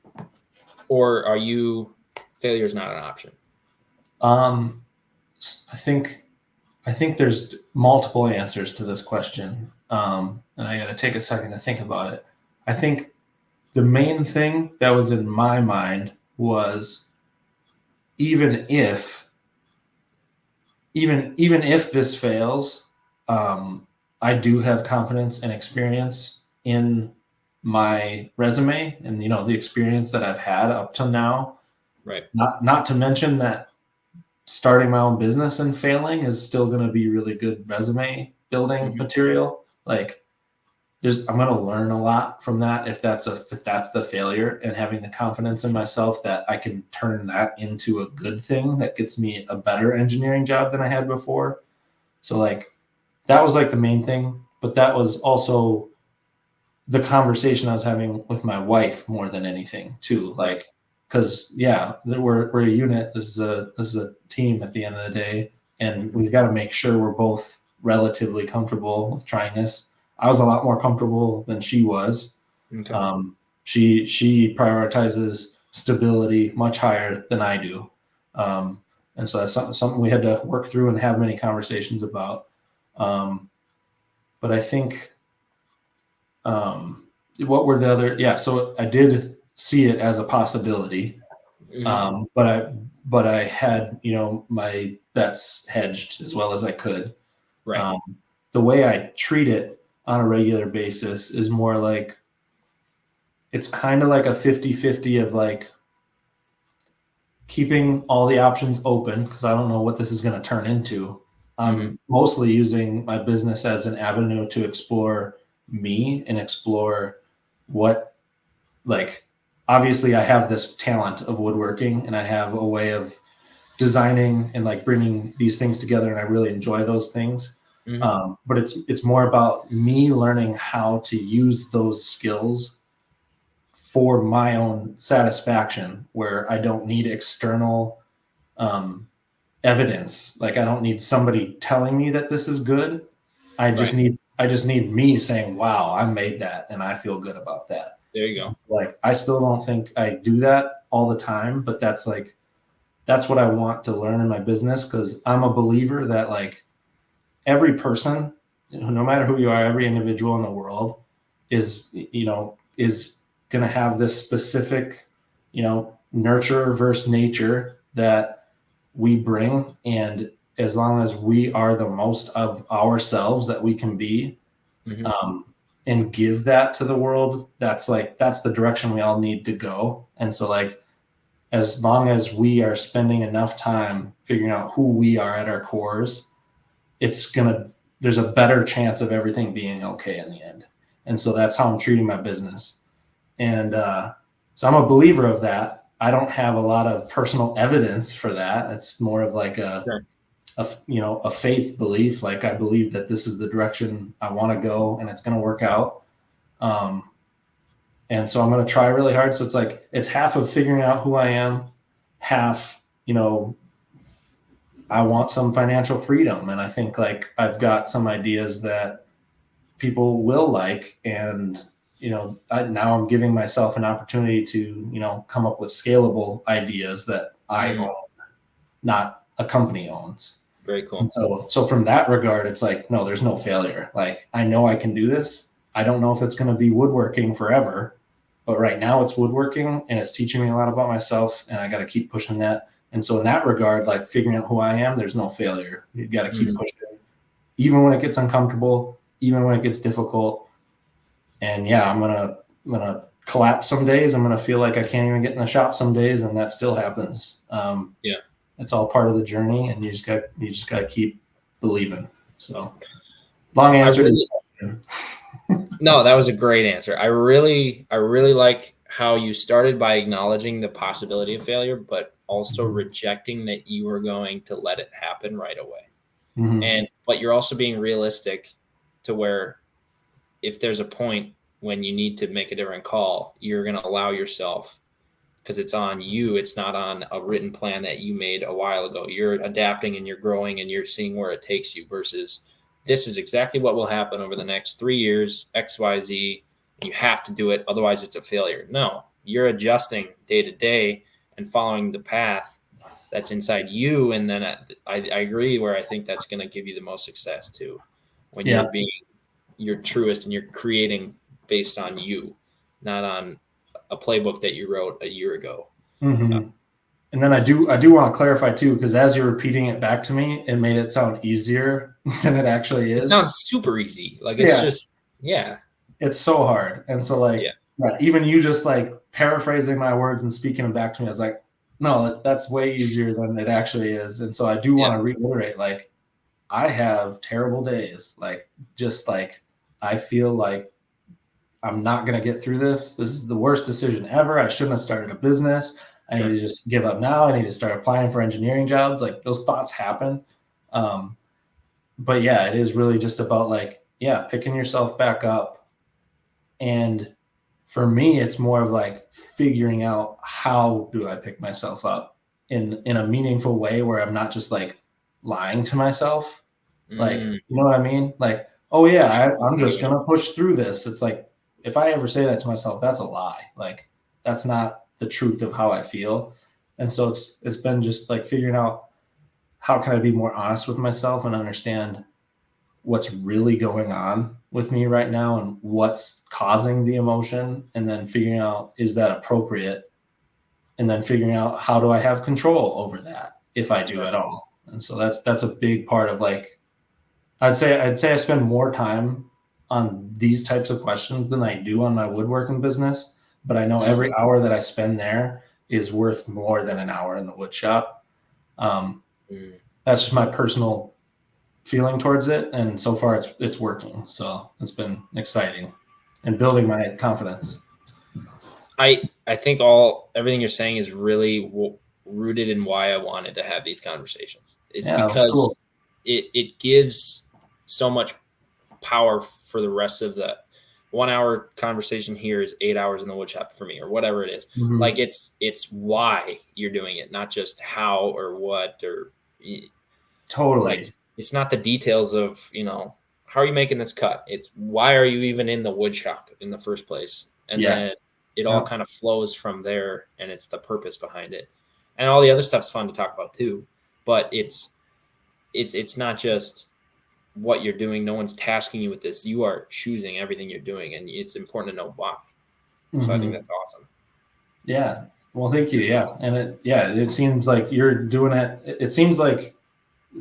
or are you, failure is not an option? I think there's multiple answers to this question. And I got to take a second to think about it. I think the main thing that was in my mind was, even if this fails, I do have confidence and experience in my resume and, the experience that I've had up till now. Right. Not to mention that starting my own business and failing is still going to be really good resume building material. Like, I'm going to learn a lot from that if that's the failure, and having the confidence in myself that I can turn that into a good thing that gets me a better engineering job than I had before. So like, that was like the main thing, but that was also the conversation I was having with my wife more than anything too. Like, because we're a unit. This is a team at the end of the day, and we've got to make sure we're both relatively comfortable with trying this. I was a lot more comfortable than she was. Okay. She prioritizes stability much higher than I do, and so that's something we had to work through and have many conversations about. But I think what were the other? Yeah, so I did see it as a possibility, but I had my bets hedged as well as I could. Right. The way I treat it on a regular basis is more like it's kind of like a 50-50 of like keeping all the options open because I don't know what this is going to turn into. I'm mostly using my business as an avenue to explore me and explore what, like, obviously I have this talent of woodworking and I have a way of designing and like bringing these things together, and I really enjoy those things. But it's more about me learning how to use those skills for my own satisfaction, where I don't need external evidence. Like I don't need somebody telling me that this is good. I just need me saying, "Wow, I made that, and I feel good about that." There you go. Like I still don't think I do that all the time, but that's what I want to learn in my business, because I'm a believer that like every person, no matter who you are, every individual in the world is going to have this specific, nurture versus nature that we bring. And as long as we are the most of ourselves that we can be, and give that to the world, that's the direction we all need to go. And so like, as long as we are spending enough time figuring out who we are at our cores, there's a better chance of everything being okay in the end. And so that's how I'm treating my business. And so I'm a believer of that. I don't have a lot of personal evidence for that. It's more of like a faith belief. Like I believe that this is the direction I want to go and it's going to work out. And so I'm going to try really hard. So it's half of figuring out who I am, half, I want some financial freedom. And I think like I've got some ideas that people will like. And, now I'm giving myself an opportunity to, come up with scalable ideas that I own, not a company owns. Very cool. And so from that regard, it's like, no, there's no failure. Like, I know I can do this. I don't know if it's going to be woodworking forever, but right now it's woodworking and it's teaching me a lot about myself, and I got to keep pushing that. And so in that regard, like figuring out who I am, there's no failure. You got to keep pushing, even when it gets uncomfortable, even when it gets difficult. And yeah, I'm gonna collapse some days. I'm gonna feel like I can't even get in the shop some days, and that still happens. It's all part of the journey, and you just got to keep believing. So, long answer. No, that was a great answer. I really like how you started by acknowledging the possibility of failure, but also rejecting that you were going to let it happen right away. But you're also being realistic to where if there's a point when you need to make a different call, you're going to allow yourself, because it's on you. It's not on a written plan that you made a while ago. You're adapting and you're growing and you're seeing where it takes you versus this is exactly what will happen over the next 3 years, X, Y, Z. You have to do it. Otherwise it's a failure. No, you're adjusting day to day and following the path that's inside you. And then I agree where I think that's going to give you the most success too. When you're being your truest and you're creating based on you, not on a playbook that you wrote a year ago. And then I do want to clarify too, because as you're repeating it back to me, it made it sound easier than it actually is. It sounds super easy. Like it's just, it's so hard. And so like, even you just like paraphrasing my words and speaking them back to me, I was like, no, that's way easier than it actually is. And so I do want to reiterate, like, I have terrible days. Like, just like, I feel like I'm not going to get through this. This is the worst decision ever. I shouldn't have started a business. I need to just give up now. I need to start applying for engineering jobs. Like those thoughts happen. But yeah, it is really just about like, picking yourself back up And for me, it's more of like figuring out how do I pick myself up in a meaningful way where I'm not just like lying to myself. Like, Mm, you know what I mean? Like, oh yeah, I'm what just gonna push through this. It's like if I ever say that to myself, that's a lie. Like that's not the truth of how I feel. And so it's been just like figuring out how can I be more honest with myself and understand what's really going on with me right now and what's causing the emotion, and then figuring out is that appropriate, and then figuring out how do I have control over that if I do Sure. at all. And so that's a big part of like I'd say I spend more time on these types of questions than I do on my woodworking business, but I know Mm, every hour that I spend there is worth more than an hour in the wood shop. Um, mm. that's just my personal feeling towards it, and so far it's working. So it's been exciting and building my confidence. I think all everything you're saying is really rooted in why I wanted to have these conversations. It's Yeah, that was because cool. it gives so much power for the rest of the 1 hour conversation here is 8 hours in the woodshop for me or whatever it is. Mm-hmm. Like it's why you're doing it, not just how or what or like Totally. it's not the details of how are you making this cut. It's why are you even in the wood shop in the first place, and then Yes. it all Yep. kind of flows from there, and it's the purpose behind it, and all the other stuff's fun to talk about too. But it's not just what you're doing. No one's tasking you with this. You are choosing everything you're doing, and it's important to know why. So I think Mm-hmm. that's awesome. Yeah. Well, thank you. Yeah, and it seems like you're doing it. It seems like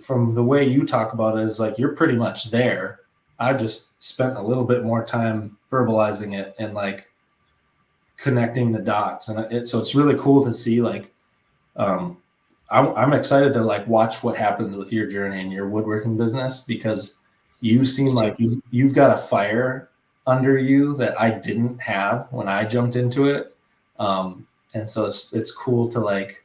from the way you talk about it is like you're pretty much there. I've just spent a little bit more time verbalizing it and like connecting the dots, and so it's really cool to see like um, I'm excited to like watch what happens with your journey and your woodworking business, because you Me seem too. like you've got a fire under you that I didn't have when I jumped into it. And so it's cool to like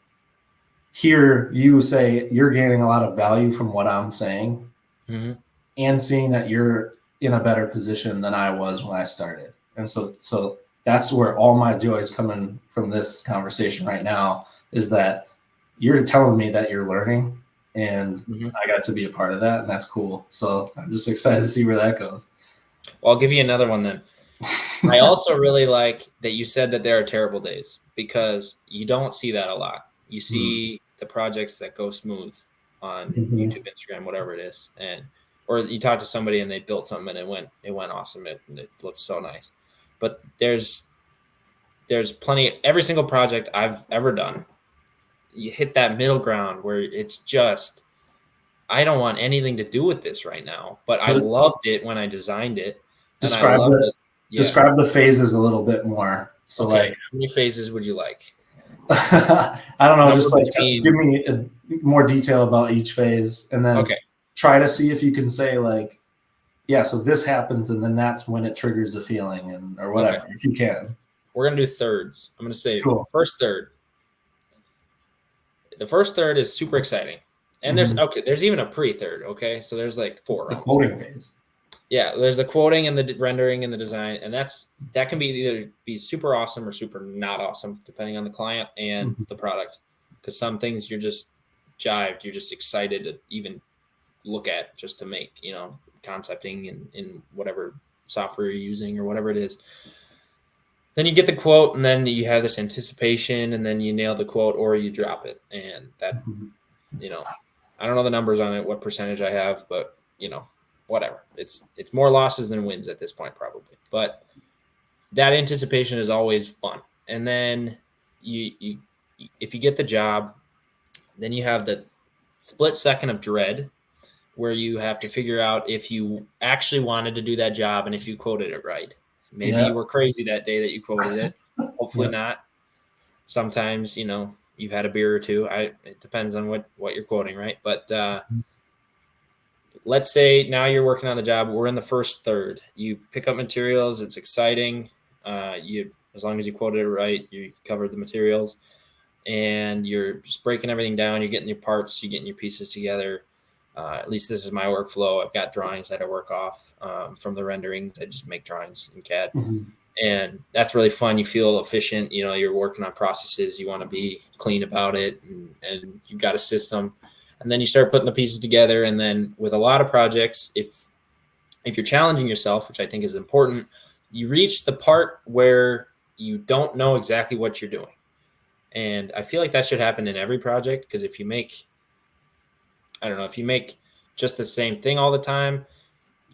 hear you say you're gaining a lot of value from what I'm saying, Mm-hmm. and seeing that you're in a better position than I was when I started. And so that's where all my joy is coming from this conversation right now, is that you're telling me that you're learning, and Mm-hmm. I got to be a part of that, and that's cool. So I'm just excited to see where that goes. Well, I'll give you another one then. I also really like that you said that there are terrible days because you don't see that a lot. You see the projects that go smooth on Mm-hmm. YouTube, Instagram, whatever it is, and or you talk to somebody and they built something and it went awesome. It looked so nice. But there's plenty. Every single project I've ever done, you hit that middle ground where it's just I don't want anything to do with this right now, but I So loved it when I designed it, and I describe loved the it. Yeah. describe the phases a little bit more. So Okay. like, How many phases would you like? I don't know, Number just like give between. me more detail about each phase, and then Okay. try to see if you can say like, yeah, so this happens, and then that's when it triggers a feeling, and or Okay. whatever, if you can. We're gonna do thirds. I'm gonna say Cool. first third. The first third is super exciting, and there's Mm-hmm. okay. There's even a pre-third. Okay, so there's like 4 The rounds. quoting phase. Yeah, there's the quoting and the rendering and the design, and that can be either be super awesome or super not awesome depending on the client and Mm-hmm. the product. Because some things you're just jived, you're just excited to even look at just to make, concepting in whatever software you're using or whatever it is. Then you get the quote, and then you have this anticipation, and then you nail the quote or you drop it. And that, Mm-hmm. I don't know the numbers on it, what percentage I have, but whatever. It's more losses than wins at this point, probably. But that anticipation is always fun. And then you if you get the job, then you have the split second of dread where you have to figure out if you actually wanted to do that job and if you quoted it right. Maybe Yeah. you were crazy that day that you quoted it. Hopefully Yeah. not. Sometimes, you've had a beer or two. It depends on what you're quoting, right? But let's say now you're working on the job. We're in the first third. You pick up materials. It's exciting. You as long as you quoted it right, you covered the materials, and you're just breaking everything down. You're getting your parts. You're getting your pieces together. At least this is my workflow. I've got drawings that I work off from the renderings. I just make drawings in CAD. Mm-hmm. And that's really fun. You feel efficient. You're working on processes. You want to be clean about it, and you've got a system. And then you start putting the pieces together. And then with a lot of projects, if you're challenging yourself, which I think is important, you reach the part where you don't know exactly what you're doing. And I feel like that should happen in every project, because if you make just the same thing all the time,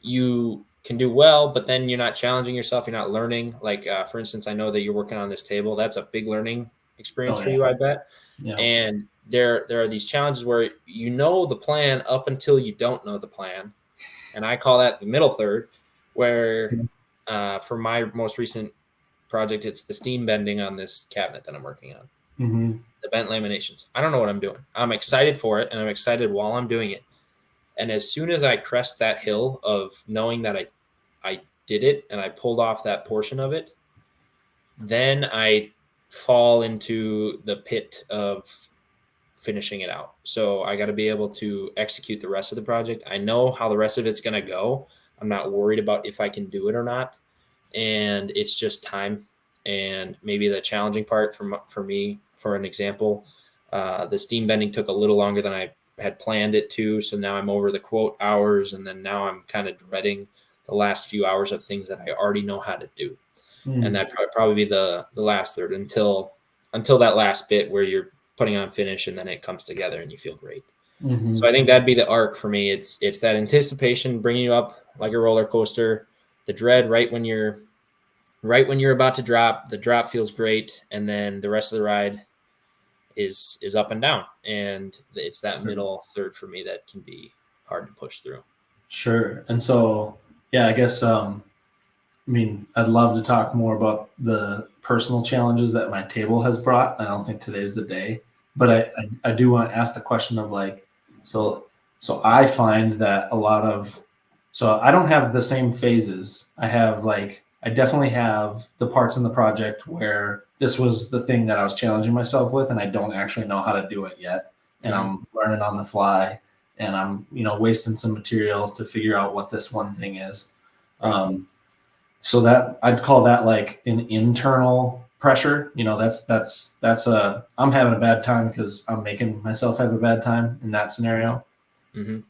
you can do well, but then you're not challenging yourself. You're not learning. Like, for instance, I know that you're working on this table. That's a big learning experience Oh for yeah. you, I bet. Yeah. And there are these challenges where you know the plan up until you don't know the plan. And I call that the middle third, where for my most recent project, it's the steam bending on this cabinet that I'm working on. Mm-hmm. The bent laminations. I don't know what I'm doing. I'm excited for it, and I'm excited while I'm doing it. And as soon as I crest that hill of knowing that I did it and I pulled off that portion of it, then I fall into the pit of finishing it out. So I got to be able to execute the rest of the project. I know how the rest of it's going to go. I'm not worried about if I can do it or not. And it's just time. And maybe the challenging part for me, for an example, the steam bending took a little longer than I had planned it to. So now I'm over the quote hours, and then now I'm kind of dreading the last few hours of things that I already know how to do. And that probably be the last third until that last bit where you're putting on finish, and then it comes together and you feel great. Mm-hmm. So I think that'd be the arc for me. It's that anticipation bringing you up like a roller coaster, the dread right when you're about to drop. The drop feels great, and then the rest of the ride is up and down, and it's that middle third for me that can be hard to push through. Sure. And so, yeah, I guess I mean, I'd love to talk more about the personal challenges that my table has brought. I don't think today's the day, but I do want to ask the question of like, so I find that so I don't have the same phases. I definitely have the parts in the project where this was the thing that I was challenging myself with, and I don't actually know how to do it yet. And I'm learning on the fly, and I'm, wasting some material to figure out what this one thing is. So that I'd call that like an internal pressure. I'm having a bad time because I'm making myself have a bad time in that scenario. Mm-hmm.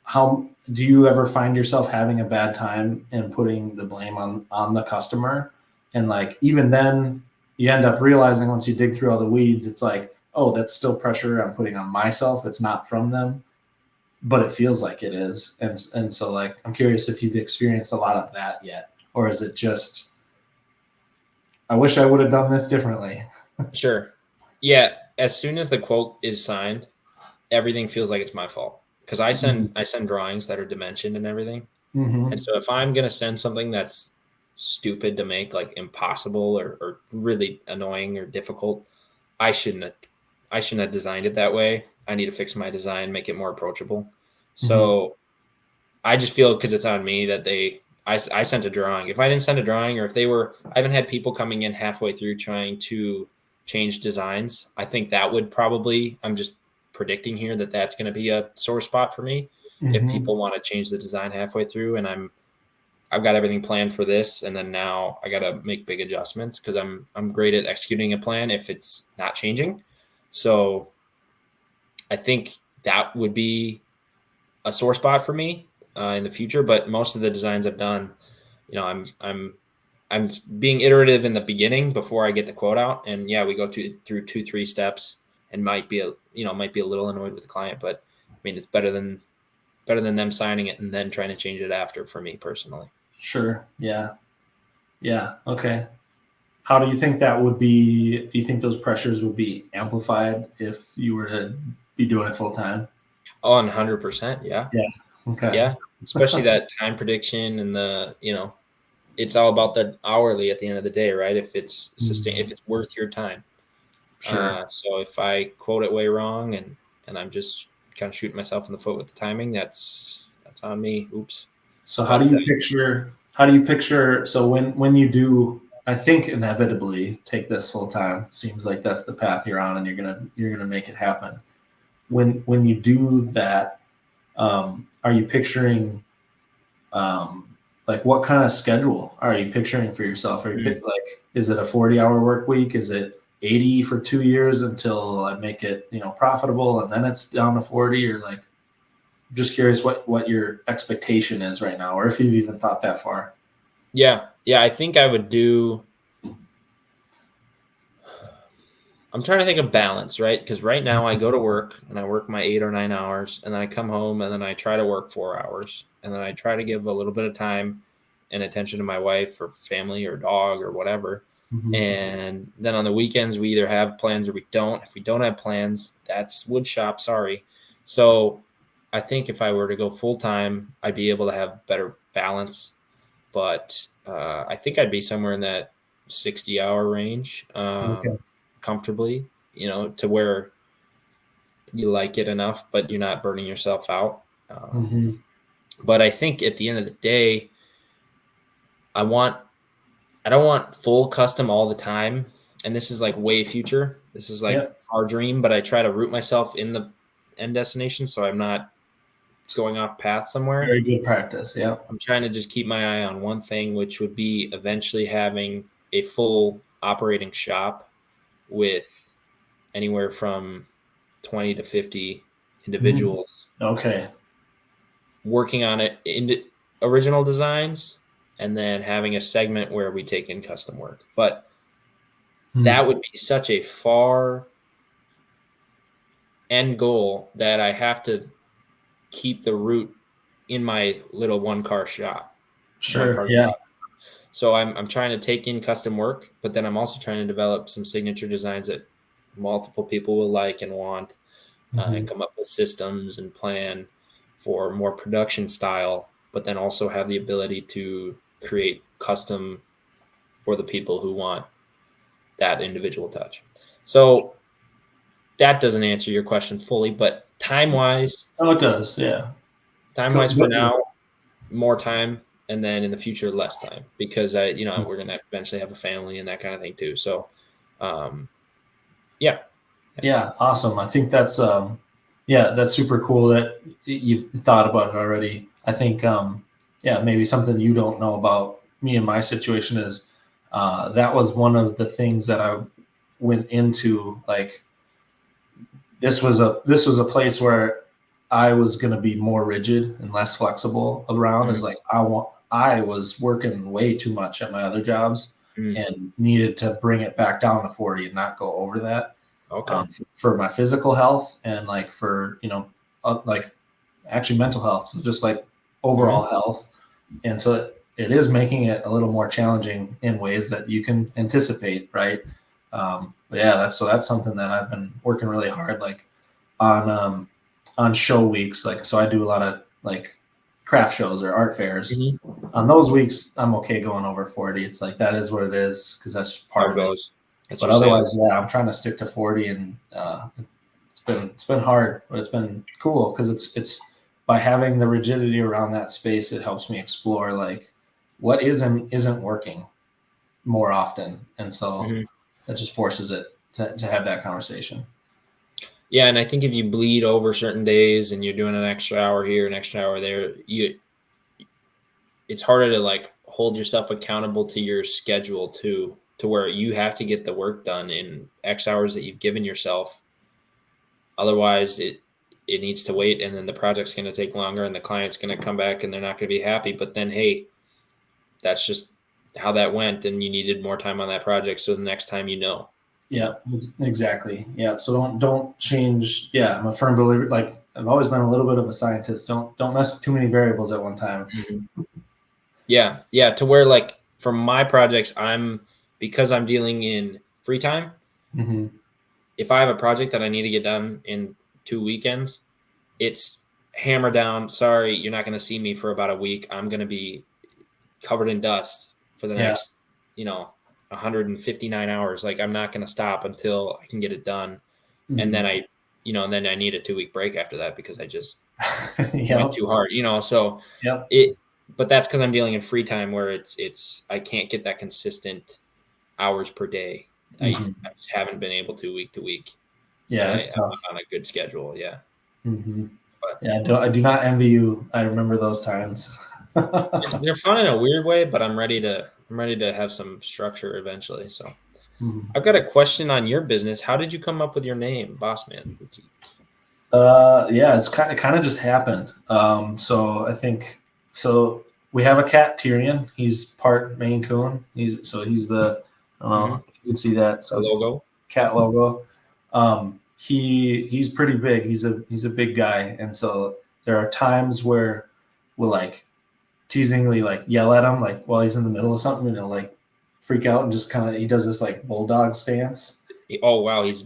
How do you ever find yourself having a bad time and putting the blame on the customer? And like, even then you end up realizing once you dig through all the weeds, it's like, oh, that's still pressure I'm putting on myself. It's not from them, but it feels like it is. And so like, I'm curious if you've experienced a lot of that yet, or is it just, I wish I would have done this differently? Sure. Yeah. As soon as the quote is signed, everything feels like it's my fault, because I send drawings that are dimensioned and everything. Mm-hmm. And so if I'm going to send something that's stupid to make, like impossible or really annoying or difficult, I shouldn't have designed it that way. I need to fix my design, make it more approachable. So I just feel, because it's on me, that I sent a drawing. If I didn't send a drawing, or if I haven't had people coming in halfway through trying to change designs, I think that would probably, I'm just predicting here that that's going to be a sore spot for me. If people want to change the design halfway through, and I've got everything planned for this, and then now I got to make big adjustments, because I'm great at executing a plan if it's not changing. So I think that would be a sore spot for me in the future. But most of the designs I've done, I'm being iterative in the beginning before I get the quote out, and yeah, we go through 2-3 steps, and might be a little annoyed with the client, but I mean, it's better than them signing it and then trying to change it after, for me personally. Sure. Yeah. Okay. How do you think that would be? Do you think those pressures would be amplified if you were to be doing it full time? Oh, 100%. Yeah. Yeah. Okay. Yeah. Especially that time prediction, and it's all about the hourly at the end of the day, right? If it's if it's worth your time. Sure. So if I quote it way wrong, and I'm just kind of shooting myself in the foot with the timing, that's on me. Oops. So how do you picture, so when you do, I think, inevitably take this full time, seems like that's the path you're on, and you're gonna make it happen. When you do that, are you picturing like what kind of schedule are you picturing for yourself? Are you like, is it a 40-hour work week? Is it 80 for 2 years until I make it, profitable and then it's down to 40? Or like, just curious what your expectation is right now, or if you've even thought that far. Yeah. I think I would do. I'm trying to think of balance, right? Because right now I go to work and I work my 8 or 9 hours, and then I come home and then I try to work 4 hours, and then I try to give a little bit of time and attention to my wife or family or dog or whatever. Mm-hmm. And then on the weekends, we either have plans or we don't. If we don't have plans, that's wood shop. Sorry. So I think if I were to go full time, I'd be able to have better balance. But I think I'd be somewhere in that 60-hour range. Okay. Comfortably, to where you like it enough, but you're not burning yourself out. Mm-hmm. But I think at the end of the day, I don't want full custom all the time. And this is like way future. This is like our dream, but I try to root myself in the end destination so I'm not going off path somewhere. Very good practice. Yeah. I'm trying to just keep my eye on one thing, which would be eventually having a full operating shop with anywhere from 20 to 50 individuals Okay. working on it in original designs, and then having a segment where we take in custom work. But that would be such a far end goal that I have to keep the root in my little one car shop. Sure. Yeah. Shop. So I'm trying to take in custom work, but then I'm also trying to develop some signature designs that multiple people will like and want. And come up with systems and plan for more production style, but then also have the ability to create custom for the people who want that individual touch. So that doesn't answer your question fully, but time-wise. Oh, it does. Yeah. Time-wise for now, more time, and then in the future, less time, because we're going to eventually have a family and that kind of thing too. So, yeah. Yeah, awesome. I think that's that's super cool that you've thought about it already. I think maybe something you don't know about me and my situation is that was one of the things that I went into. Like, this was a place where I was going to be more rigid and less flexible around. Is like I was working way too much at my other jobs and needed to bring it back down to 40 and not go over that. Okay. For my physical health and like for like actually mental health, so just like overall health. And so it is making it a little more challenging in ways that you can anticipate, right? But yeah, that's something that I've been working really hard, like on show weeks. Like, so I do a lot of like craft shows or art fairs. On those weeks, I'm okay going over 40. It's like, that is what it is, because that's part of it. But otherwise, I'm trying to stick to 40, and it's been hard, but it's been cool because it's by having the rigidity around that space, it helps me explore like what isn't working more often, and so that just forces it to have that conversation. Yeah, and I think if you bleed over certain days and you're doing an extra hour here, an extra hour there, it's harder to like hold yourself accountable to your schedule too, to where you have to get the work done in X hours that you've given yourself. Otherwise, it needs to wait, and then the project's going to take longer, and the client's going to come back, and they're not going to be happy. But then, hey, that's just how that went, and you needed more time on that project. So the next time, Yeah, exactly. Yeah. So don't change. Yeah, I'm a firm believer. Like, I've always been a little bit of a scientist. Don't mess with too many variables at one time. Yeah. To where, like, for my projects, because I'm dealing in free time. If I have a project that I need to get done in 2 weekends, it's hammer down. Sorry, you're not going to see me for about a week. I'm going to be covered in dust for the next, 159 hours. Like, I'm not going to stop until I can get it done. And then I need a 2-week break after that because I just went too hard, so but that's because I'm dealing in free time where it's I can't get that consistent hours per day. I just haven't been able to week to week. Yeah, it's tough. On a good schedule. Yeah. But, yeah, I do not envy you. I remember those times. They're fun in a weird way, but I'm ready to have some structure eventually. So Mhm. I've got a question on your business. How did you come up with your name, Boss Man Boutique? Yeah, it kind of just happened. So I think so. We have a cat, Tyrion. He's part Maine Coon. He's the I don't Mm-hmm. know if you can see that. The So logo. cat logo. He's pretty big. He's a big guy, and so there are times where we'll like teasingly like yell at him like while he's in the middle of something, and he'll like freak out and just kind of he does this like bulldog stance Oh wow, he's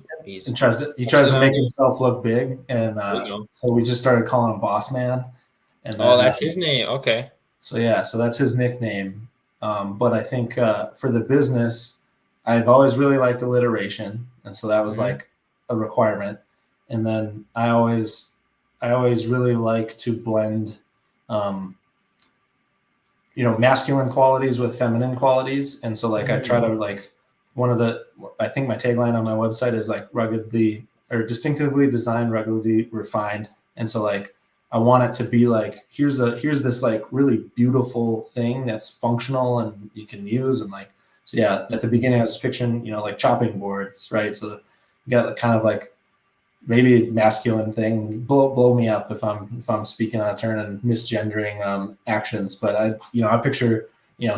and tries to focusing on make you. himself look big, and There you go. so we just started calling him Boss Man, and Oh, then that's his name. Okay. so yeah, so that's his nickname. But I think for the business, I've always really liked alliteration, and so that was Mm-hmm. like a requirement. And then I always really like to blend, um, masculine qualities with feminine qualities, and so like I try to like one of the I think my tagline on my website is like ruggedly or distinctively designed, ruggedly refined, and so like I want it to be like here's this like really beautiful thing that's functional and you can use, and like so yeah, at the beginning I was picturing like chopping boards, right? So you got kind of like maybe masculine thing. Blow me up if I'm speaking on a turn and misgendering actions. But I picture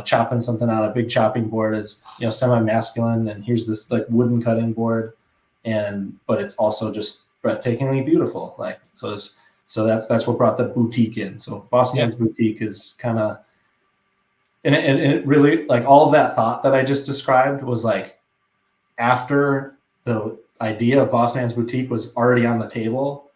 chopping something on a big chopping board as semi masculine, and here's this like wooden cutting board, and but it's also just breathtakingly beautiful. Like so that's what brought the boutique in. So Boss Yeah. Man's Boutique is kind of and it really like all of that thought that I just described was like after the idea of Boss Man's Boutique was already on the table.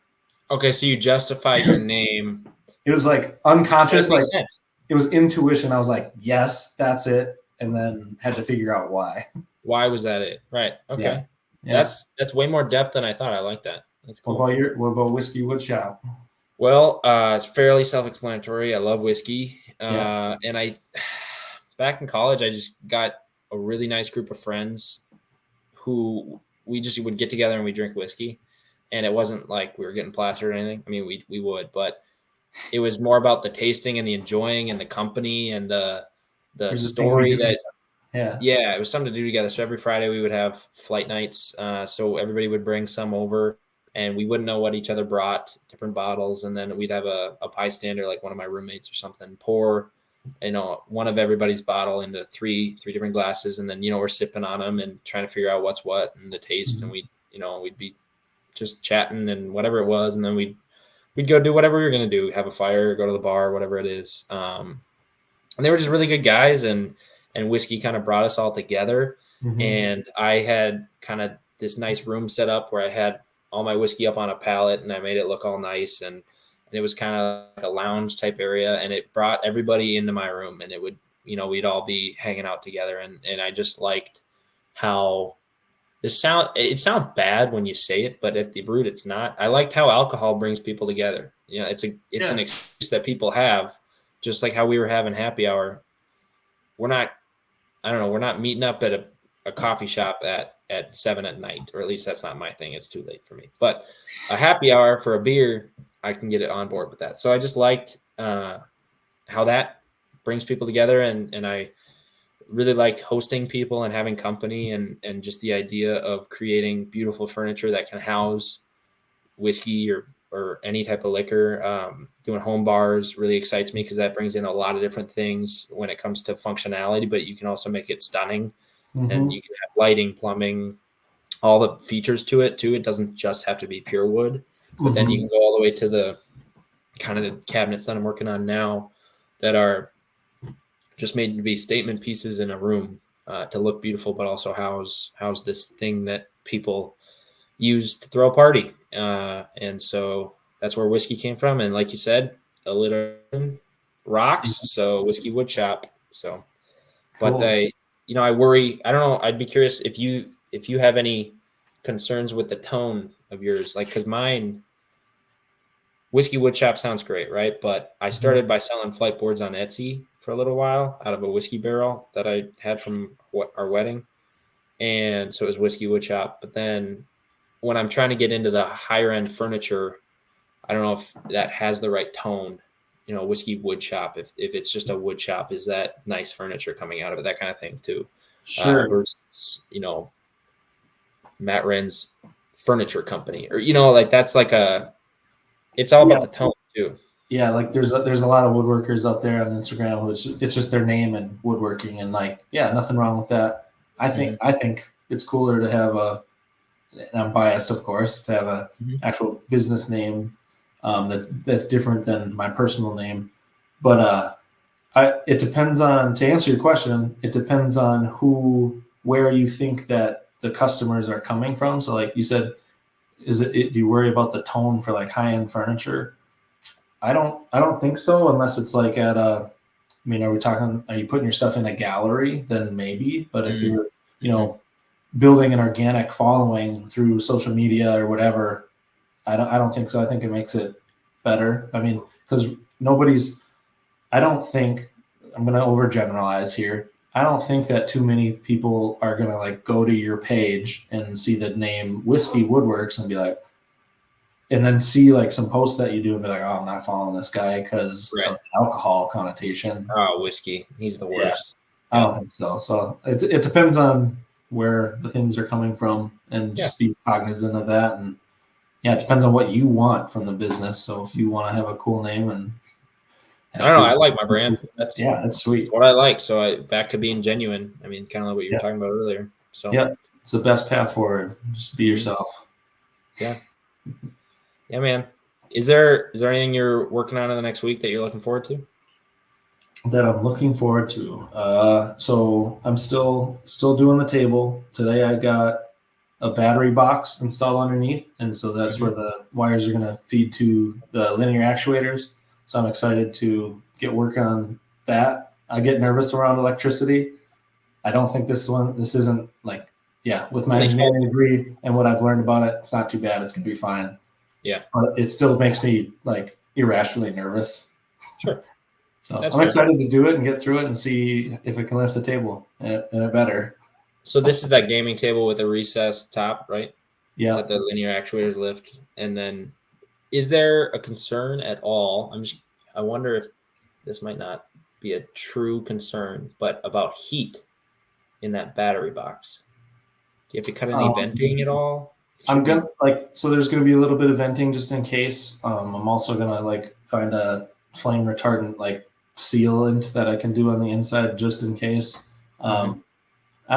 Okay, so you justified It your was name. it was like But it unconscious, like makes sense. it was intuition. I was like, yes, that's it, and then had to figure out why. Why was that it? Right. Yeah, Okay. yeah. That's way more depth than I thought. I like that. That's cool. What about Whiskey Woodshop? Well, it's fairly self-explanatory. I love whiskey, Yeah. and I back in college, I just got a really nice group of friends who we just would get together and we drink whiskey, and it wasn't like we were getting plastered or anything. I mean, we would, but it was more about the tasting and the enjoying and the company and the Here's the thing we story do. that Yeah. yeah, it was something to do together. So every Friday we would have flight nights. So everybody would bring some over, and we wouldn't know what each other brought, different bottles, and then we'd have a bystander, like one of my roommates or something, pour one of everybody's bottle into three different glasses, and then we're sipping on them and trying to figure out what's what and the taste, and Mhm. we'd be just chatting and whatever it was, and then we'd go do whatever we were gonna do, have a fire, go to the bar, whatever it is. And they were just really good guys, and whiskey kind of brought us all together. Mhm. And I had kind of this nice room set up where I had all my whiskey up on a pallet, and I made it look all nice, and it was kind of like a lounge type area, and it brought everybody into my room, and it would we'd all be hanging out together, and I just liked how it sounds bad when you say it, but at the root it's not. I liked how alcohol brings people together. It's an Yeah. excuse that people have, just like how we were having happy hour. We're not, I don't know, we're not meeting up at a coffee shop at 7 at night, or at least that's not my thing. It's too late for me. But a happy hour for a beer, I can get it on board with that. So I just liked how that brings people together, and I really like hosting people and having company, and just the idea of creating beautiful furniture that can house whiskey or any type of liquor. Doing home bars really excites me because that brings in a lot of different things when it comes to functionality, but you can also make it stunning, and Mhm. you can have lighting, plumbing, all the features to it too. It doesn't just have to be pure wood, but then you Mhm. can go all the way to the kind of the cabinets that I'm working on now that are just made to be statement pieces in a room, to look beautiful, but also house this thing that people use to throw a party. And so that's where whiskey came from. And like you said, alliteration rocks. So whiskey wood shop. So, but Cool. I worry. I don't know. I'd be curious if you have any concerns with the tone of yours, like because mine whiskey wood shop sounds great, right? But I Mhm. started by selling flight boards on Etsy for a little while out of a whiskey barrel that I had from our wedding, and so it was whiskey wood shop. But then when I'm trying to get into the higher end furniture, I don't know if that has the right tone. a whiskey wood shop, if it's just a wood shop, is that nice furniture coming out of it, that kind of thing too, Sure. versus Matt Wren's furniture company, or like that's like it's all Yeah. about the tone too. Yeah, like there's a lot of woodworkers out there on Instagram who it's just their name and woodworking, and like, yeah, nothing wrong with that. I think it's cooler to have and I'm biased, of course, to have a actual business name that's different than my personal name. But it depends on, to answer your question, it depends on where you think that the customers are coming from. So like you said, do you worry about the tone for like high-end furniture? I don't think so, unless it's like are you putting your stuff in a gallery? Then maybe. But if you're, building an organic following through social media or whatever, I don't think so. I think it makes it better. I mean, because I don't think, I'm going to overgeneralize here. I don't think that too many people are going to like go to your page and see the name Whiskey Woodworks and be like, and then see like some posts that you do and be like, oh, I'm not following this guy because of the alcohol connotation. Oh, whiskey. He's the worst. Yeah, I don't think so. So it depends on where the things are coming from, and just be cognizant of that. And it depends on what you want from the business. So if you want to have a cool name and I don't know, I like my brand. That's sweet. What I like. So back to being genuine. I mean, kind of like what you were talking about earlier. So it's the best path forward. Just be yourself. Yeah. Yeah, man. Is there anything you're working on in the next week that you're looking forward to? That I'm looking forward to. So I'm still doing the table. Today I got a battery box installed underneath, and so that's where the wires are going to feed to the linear actuators. So I'm excited to get work on that. I get nervous around electricity. I don't think this isn't like, with my engineering degree and what I've learned about it, it's not too bad. It's going to be fine. Yeah. But it still makes me like irrationally nervous. Sure. So I'm excited to do it and get through it and see if it can lift the table and it better. So this is that gaming table with a recessed top, right? Yeah. That the linear actuators lift. And then is there a concern at all? I wonder if this might not be a true concern, but about heat in that battery box. Do you have to cut any venting at all? I'm gonna so there's gonna be a little bit of venting just in case. I'm also gonna find a flame retardant sealant that I can do on the inside just in case. I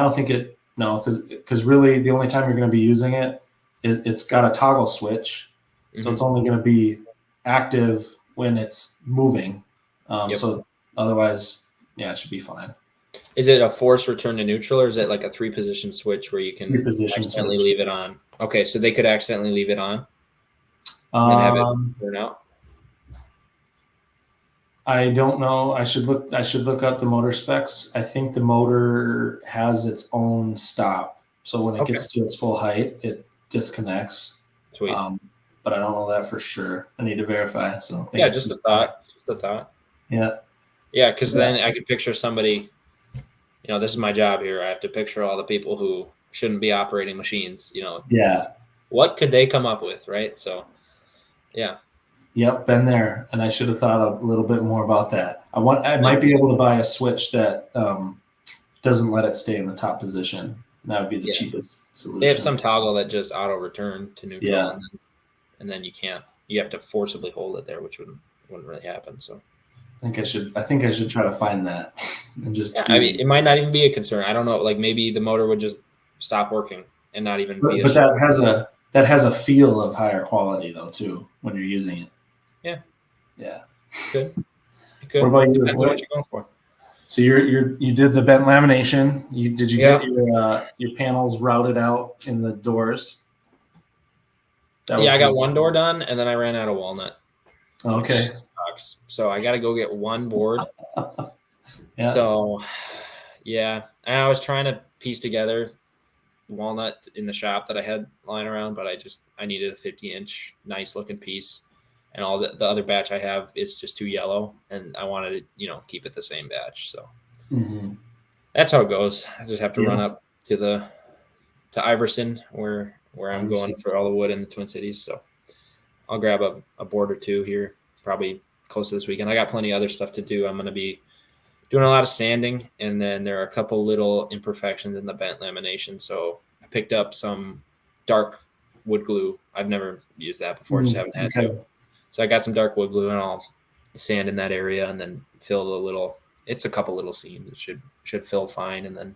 don't think because really the only time you're going to be using it is it's got a toggle switch, so it's only going to be active when it's moving. So otherwise, it should be fine. Is it a force return to neutral, or is it like a 3-position switch where you can accidentally leave it on? Okay, so they could accidentally leave it on and have it burn out. I don't know. I should look up the motor specs. I think the motor has its own stop, so when it gets to its full height, it disconnects. Sweet. But I don't know that for sure. I need to verify. So just a thought. Just a thought. Yeah. Yeah, because then I could picture somebody. This is my job here. I have to picture all the people who shouldn't be operating machines. Yeah. What could they come up with, right? So, yeah. Yep, been there, and I should have thought a little bit more about that. I might be able to buy a switch that doesn't let it stay in the top position. That would be the cheapest solution. They have some toggle that just auto return to neutral, and then you can't. You have to forcibly hold it there, which wouldn't really happen. So, I think I should try to find that and just. It might not even be a concern. I don't know. Like maybe the motor would just stop working and not even be. But that has a feel of higher quality though too when you're using it. Yeah. Yeah. Good. What about you? Depends on what you're going for. So you did the bent lamination. Did you get your panels routed out in the doors? I got one door done, and then I ran out of walnut. Okay. Sucks. So I got to go get one board. So, and I was trying to piece together walnut in the shop that I had lying around, but I needed a 50-inch nice looking piece. And all the other batch I have is just too yellow, and I wanted to, keep it the same batch. So that's how it goes. I just have to run up to Iverson where I'm going for all the wood in the Twin Cities. So I'll grab a board or two here, probably close to this weekend. I got plenty of other stuff to do. I'm going to be doing a lot of sanding, and then there are a couple little imperfections in the bent lamination. So I picked up some dark wood glue. I've never used that before, just haven't had to. So I got some dark wood glue, and I'll sand in that area, and then fill the little. It's a couple little seams. It should fill fine, and then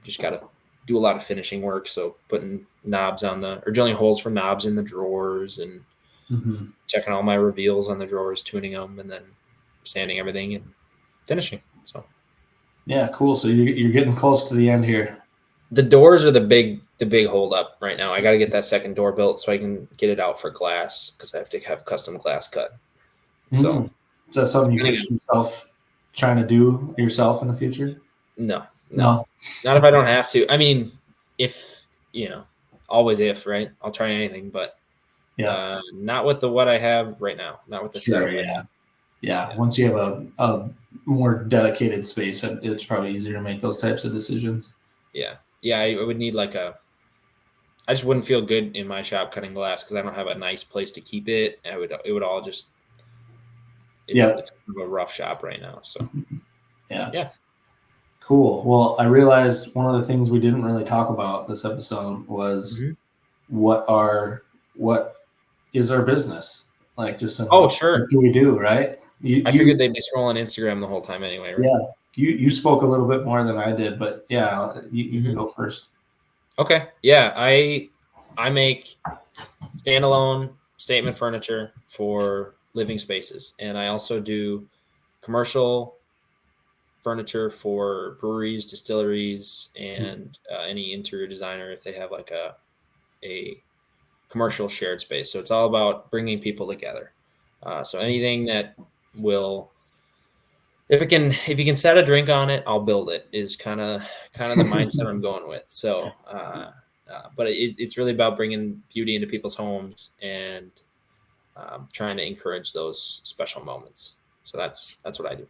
just got to do a lot of finishing work. So putting knobs or drilling holes for knobs in the drawers, and checking all my reveals on the drawers, tuning them, and then sanding everything and finishing. So yeah, cool. So you're getting close to the end here. The doors are the big hold up right now. I got to get that second door built so I can get it out for glass, because I have to have custom glass cut. So is that something you picture yourself trying to do yourself in the future? No, not if I don't have to. I mean, if always if, right? I'll try anything, but not with what I have right now. Not with the setup. Yeah. Once you have a more dedicated space, it's probably easier to make those types of decisions. Yeah, I would need I just wouldn't feel good in my shop cutting glass, because I don't have a nice place to keep it. It would all just it's kind of a rough shop right now. So yeah. Cool. Well, I realized one of the things we didn't really talk about this episode was what is our business? Like, just sure. What do we do, right? I figured they'd be scrolling Instagram the whole time anyway, right? Yeah. You spoke a little bit more than I did, but yeah, you can go first. Okay. Yeah, I make standalone statement furniture for living spaces, and I also do commercial furniture for breweries, distilleries, and any interior designer if they have a commercial shared space. So it's all about bringing people together. So anything that will, if you can set a drink on it, I'll build it, is kind of the mindset I'm going with. So, but it's really about bringing beauty into people's homes and trying to encourage those special moments. So that's what I do.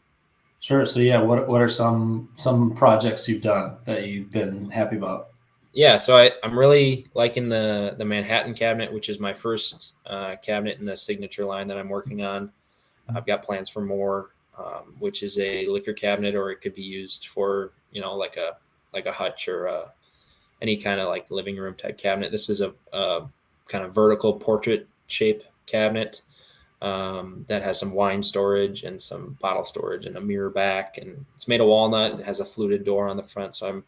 Sure. So yeah, what are some projects you've done that you've been happy about? Yeah, so I'm really liking the Manhattan cabinet, which is my first cabinet in the signature line that I'm working on. I've got plans for more, which is a liquor cabinet, or it could be used for like a hutch or any kind of like living room type cabinet. This is a kind of vertical portrait shape cabinet that has some wine storage and some bottle storage and a mirror back, and it's made of walnut. It has a fluted door on the front, so I'm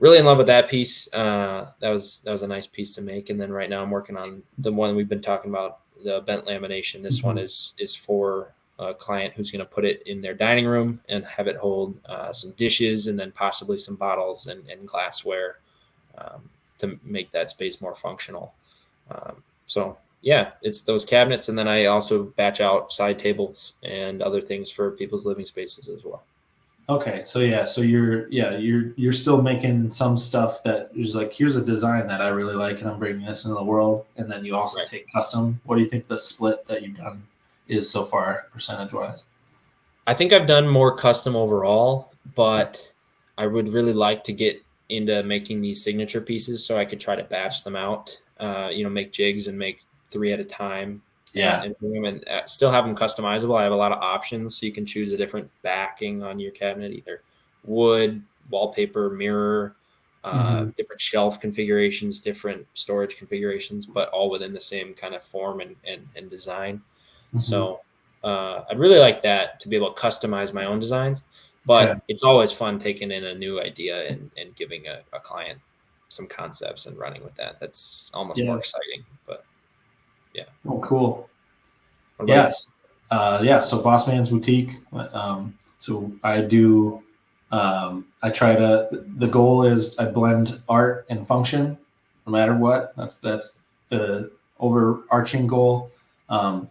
really in love with that piece. That was a nice piece to make. And then right now I'm working on the one we've been talking about, the bent lamination. This one is for a client who's going to put it in their dining room and have it hold some dishes and then possibly some bottles and glassware to make that space more functional. So yeah, it's those cabinets. And then I also batch out side tables and other things for people's living spaces as well. Okay, so you're still making some stuff that is like, here's a design that I really like, and I'm bringing this into the world, and then you also take custom. What do you think the split that you've done is so far, percentage wise? I think I've done more custom overall, but I would really like to get into making these signature pieces so I could try to batch them out. Make jigs and make 3 at a time. And bring them and still have them customizable. I have a lot of options, so you can choose a different backing on your cabinet, either wood, wallpaper, mirror, different shelf configurations, different storage configurations, but all within the same kind of form and design. So I'd really like that, to be able to customize my own designs, but it's always fun taking in a new idea and giving a client some concepts and running with that. That's almost more exciting, but yeah. Oh, cool. Yes. So Boss Man's Boutique. So I do, I try to, the goal is I blend art and function no matter what. That's the overarching goal.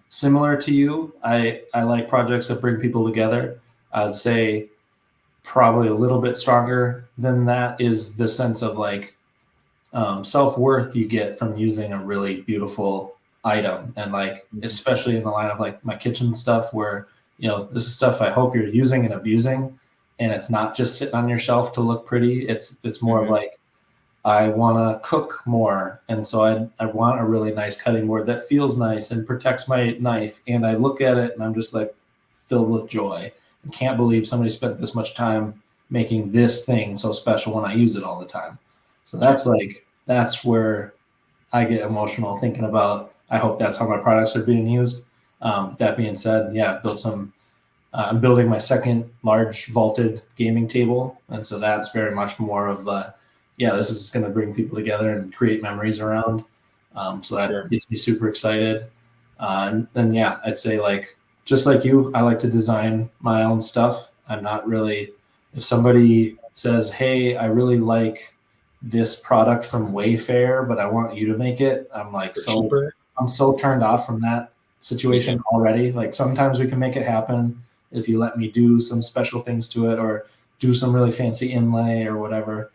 Similar to you, I like projects that bring people together. I'd say probably a little bit stronger than that is the sense of like self-worth you get from using a really beautiful item, and like especially in the line of like my kitchen stuff, where this is stuff I hope you're using and abusing, and it's not just sitting on your shelf to look pretty. It's more of like, I want to cook more. And so I want a really nice cutting board that feels nice and protects my knife. And I look at it and I'm just like filled with joy. I can't believe somebody spent this much time making this thing so special when I use it all the time. So that's where I get emotional thinking about. I hope that's how my products are being used. That being said, yeah, I'm building my second large vaulted gaming table, and so that's very much more of yeah, this is going to bring people together and create memories around. So that gets me super excited. And then yeah, I'd say like just like you, I like to design my own stuff. I'm not really if somebody says, "Hey, I really like this product from Wayfair, but I want you to make it," I'm like I'm so turned off from that situation already. Like sometimes we can make it happen if you let me do some special things to it or do some really fancy inlay or whatever.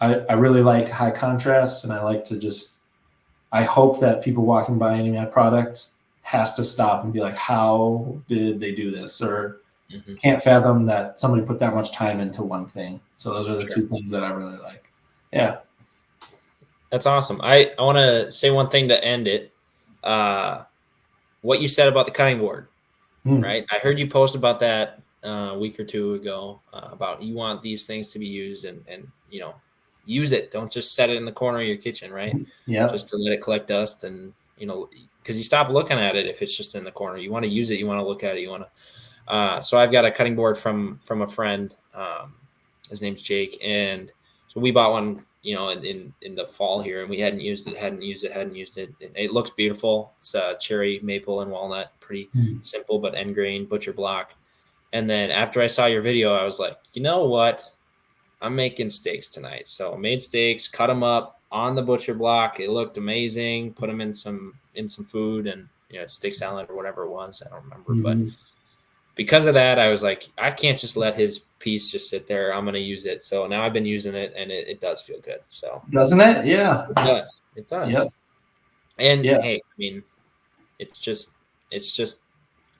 I really like high contrast, and I like to just I hope that people walking by any of my product has to stop and be like, how did they do this? Or can't fathom that somebody put that much time into one thing. So those are the two things that I really like. Yeah. That's awesome. I want to say one thing to end it. What you said about the cutting board, right? I heard you post about that a week or two ago about you want these things to be used and you know, use it. Don't just set it in the corner of your kitchen, right? Yeah. Just to let it collect dust and, you know, because you stop looking at it if it's just in the corner. You want to use it. You want to look at it. You want to. So I've got a cutting board from a friend. His name's Jake, and so we bought one, you know, in the fall here, and we hadn't used it. It looks beautiful. It's cherry, maple, and walnut. Pretty simple, but end grain butcher block. And then after I saw your video, I was like, you know what? I'm making steaks tonight. So I made steaks, cut them up on the butcher block. It looked amazing. Put them in some food and, you know, steak salad or whatever it was. I don't remember, but because of that, I was like, I can't just let his piece just sit there. I'm going to use it. So now I've been using it, and it does feel good. So doesn't it? Yeah, it does. It does. Yep. And hey, I mean, it's just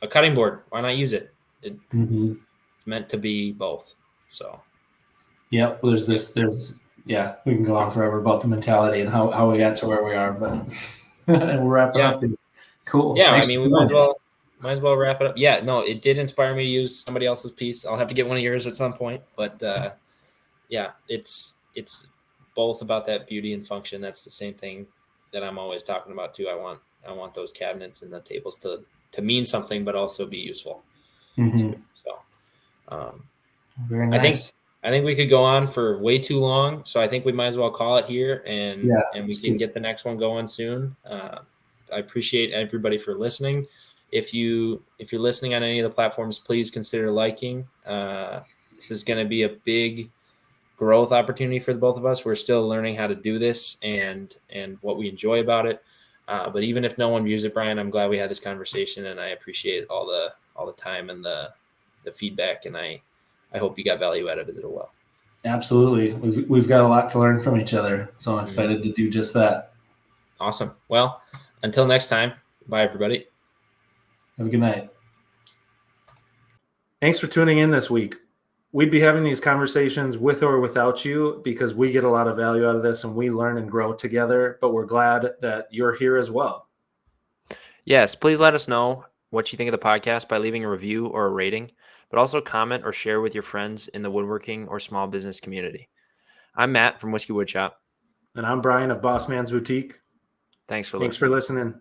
a cutting board. Why not use it? It's meant to be both. So yep. There's we can go on forever about the mentality and how we got to where we are, but and we'll wrap it up. Cool. Yeah, I mean, we might as well wrap it up. Yeah, no, it did inspire me to use somebody else's piece. I'll have to get one of yours at some point, but yeah, it's both about that beauty and function. That's the same thing that I'm always talking about too. I want those cabinets and the tables to mean something, but also be useful. Too. So, very nice. I think we could go on for way too long, so I think we might as well call it here, and we can get the next one going soon. I appreciate everybody for listening. If you're listening on any of the platforms, please consider liking. This is going to be a big growth opportunity for the both of us. We're still learning how to do this and what we enjoy about it. But even if no one views it, Brian, I'm glad we had this conversation, and I appreciate all the time and the feedback, and I hope you got value out of it as well. Absolutely. We've got a lot to learn from each other, so I'm excited to do just that. Awesome. Well, until next time, bye everybody. Have a good night. Thanks for tuning in this week. We'd be having these conversations with or without you because we get a lot of value out of this and we learn and grow together, but we're glad that you're here as well. Yes, please let us know what you think of the podcast by leaving a review or a rating, but also comment or share with your friends in the woodworking or small business community. I'm Matt from Whiskey Woodshop. And I'm Brian of Boss Man's Boutique. Thanks for listening.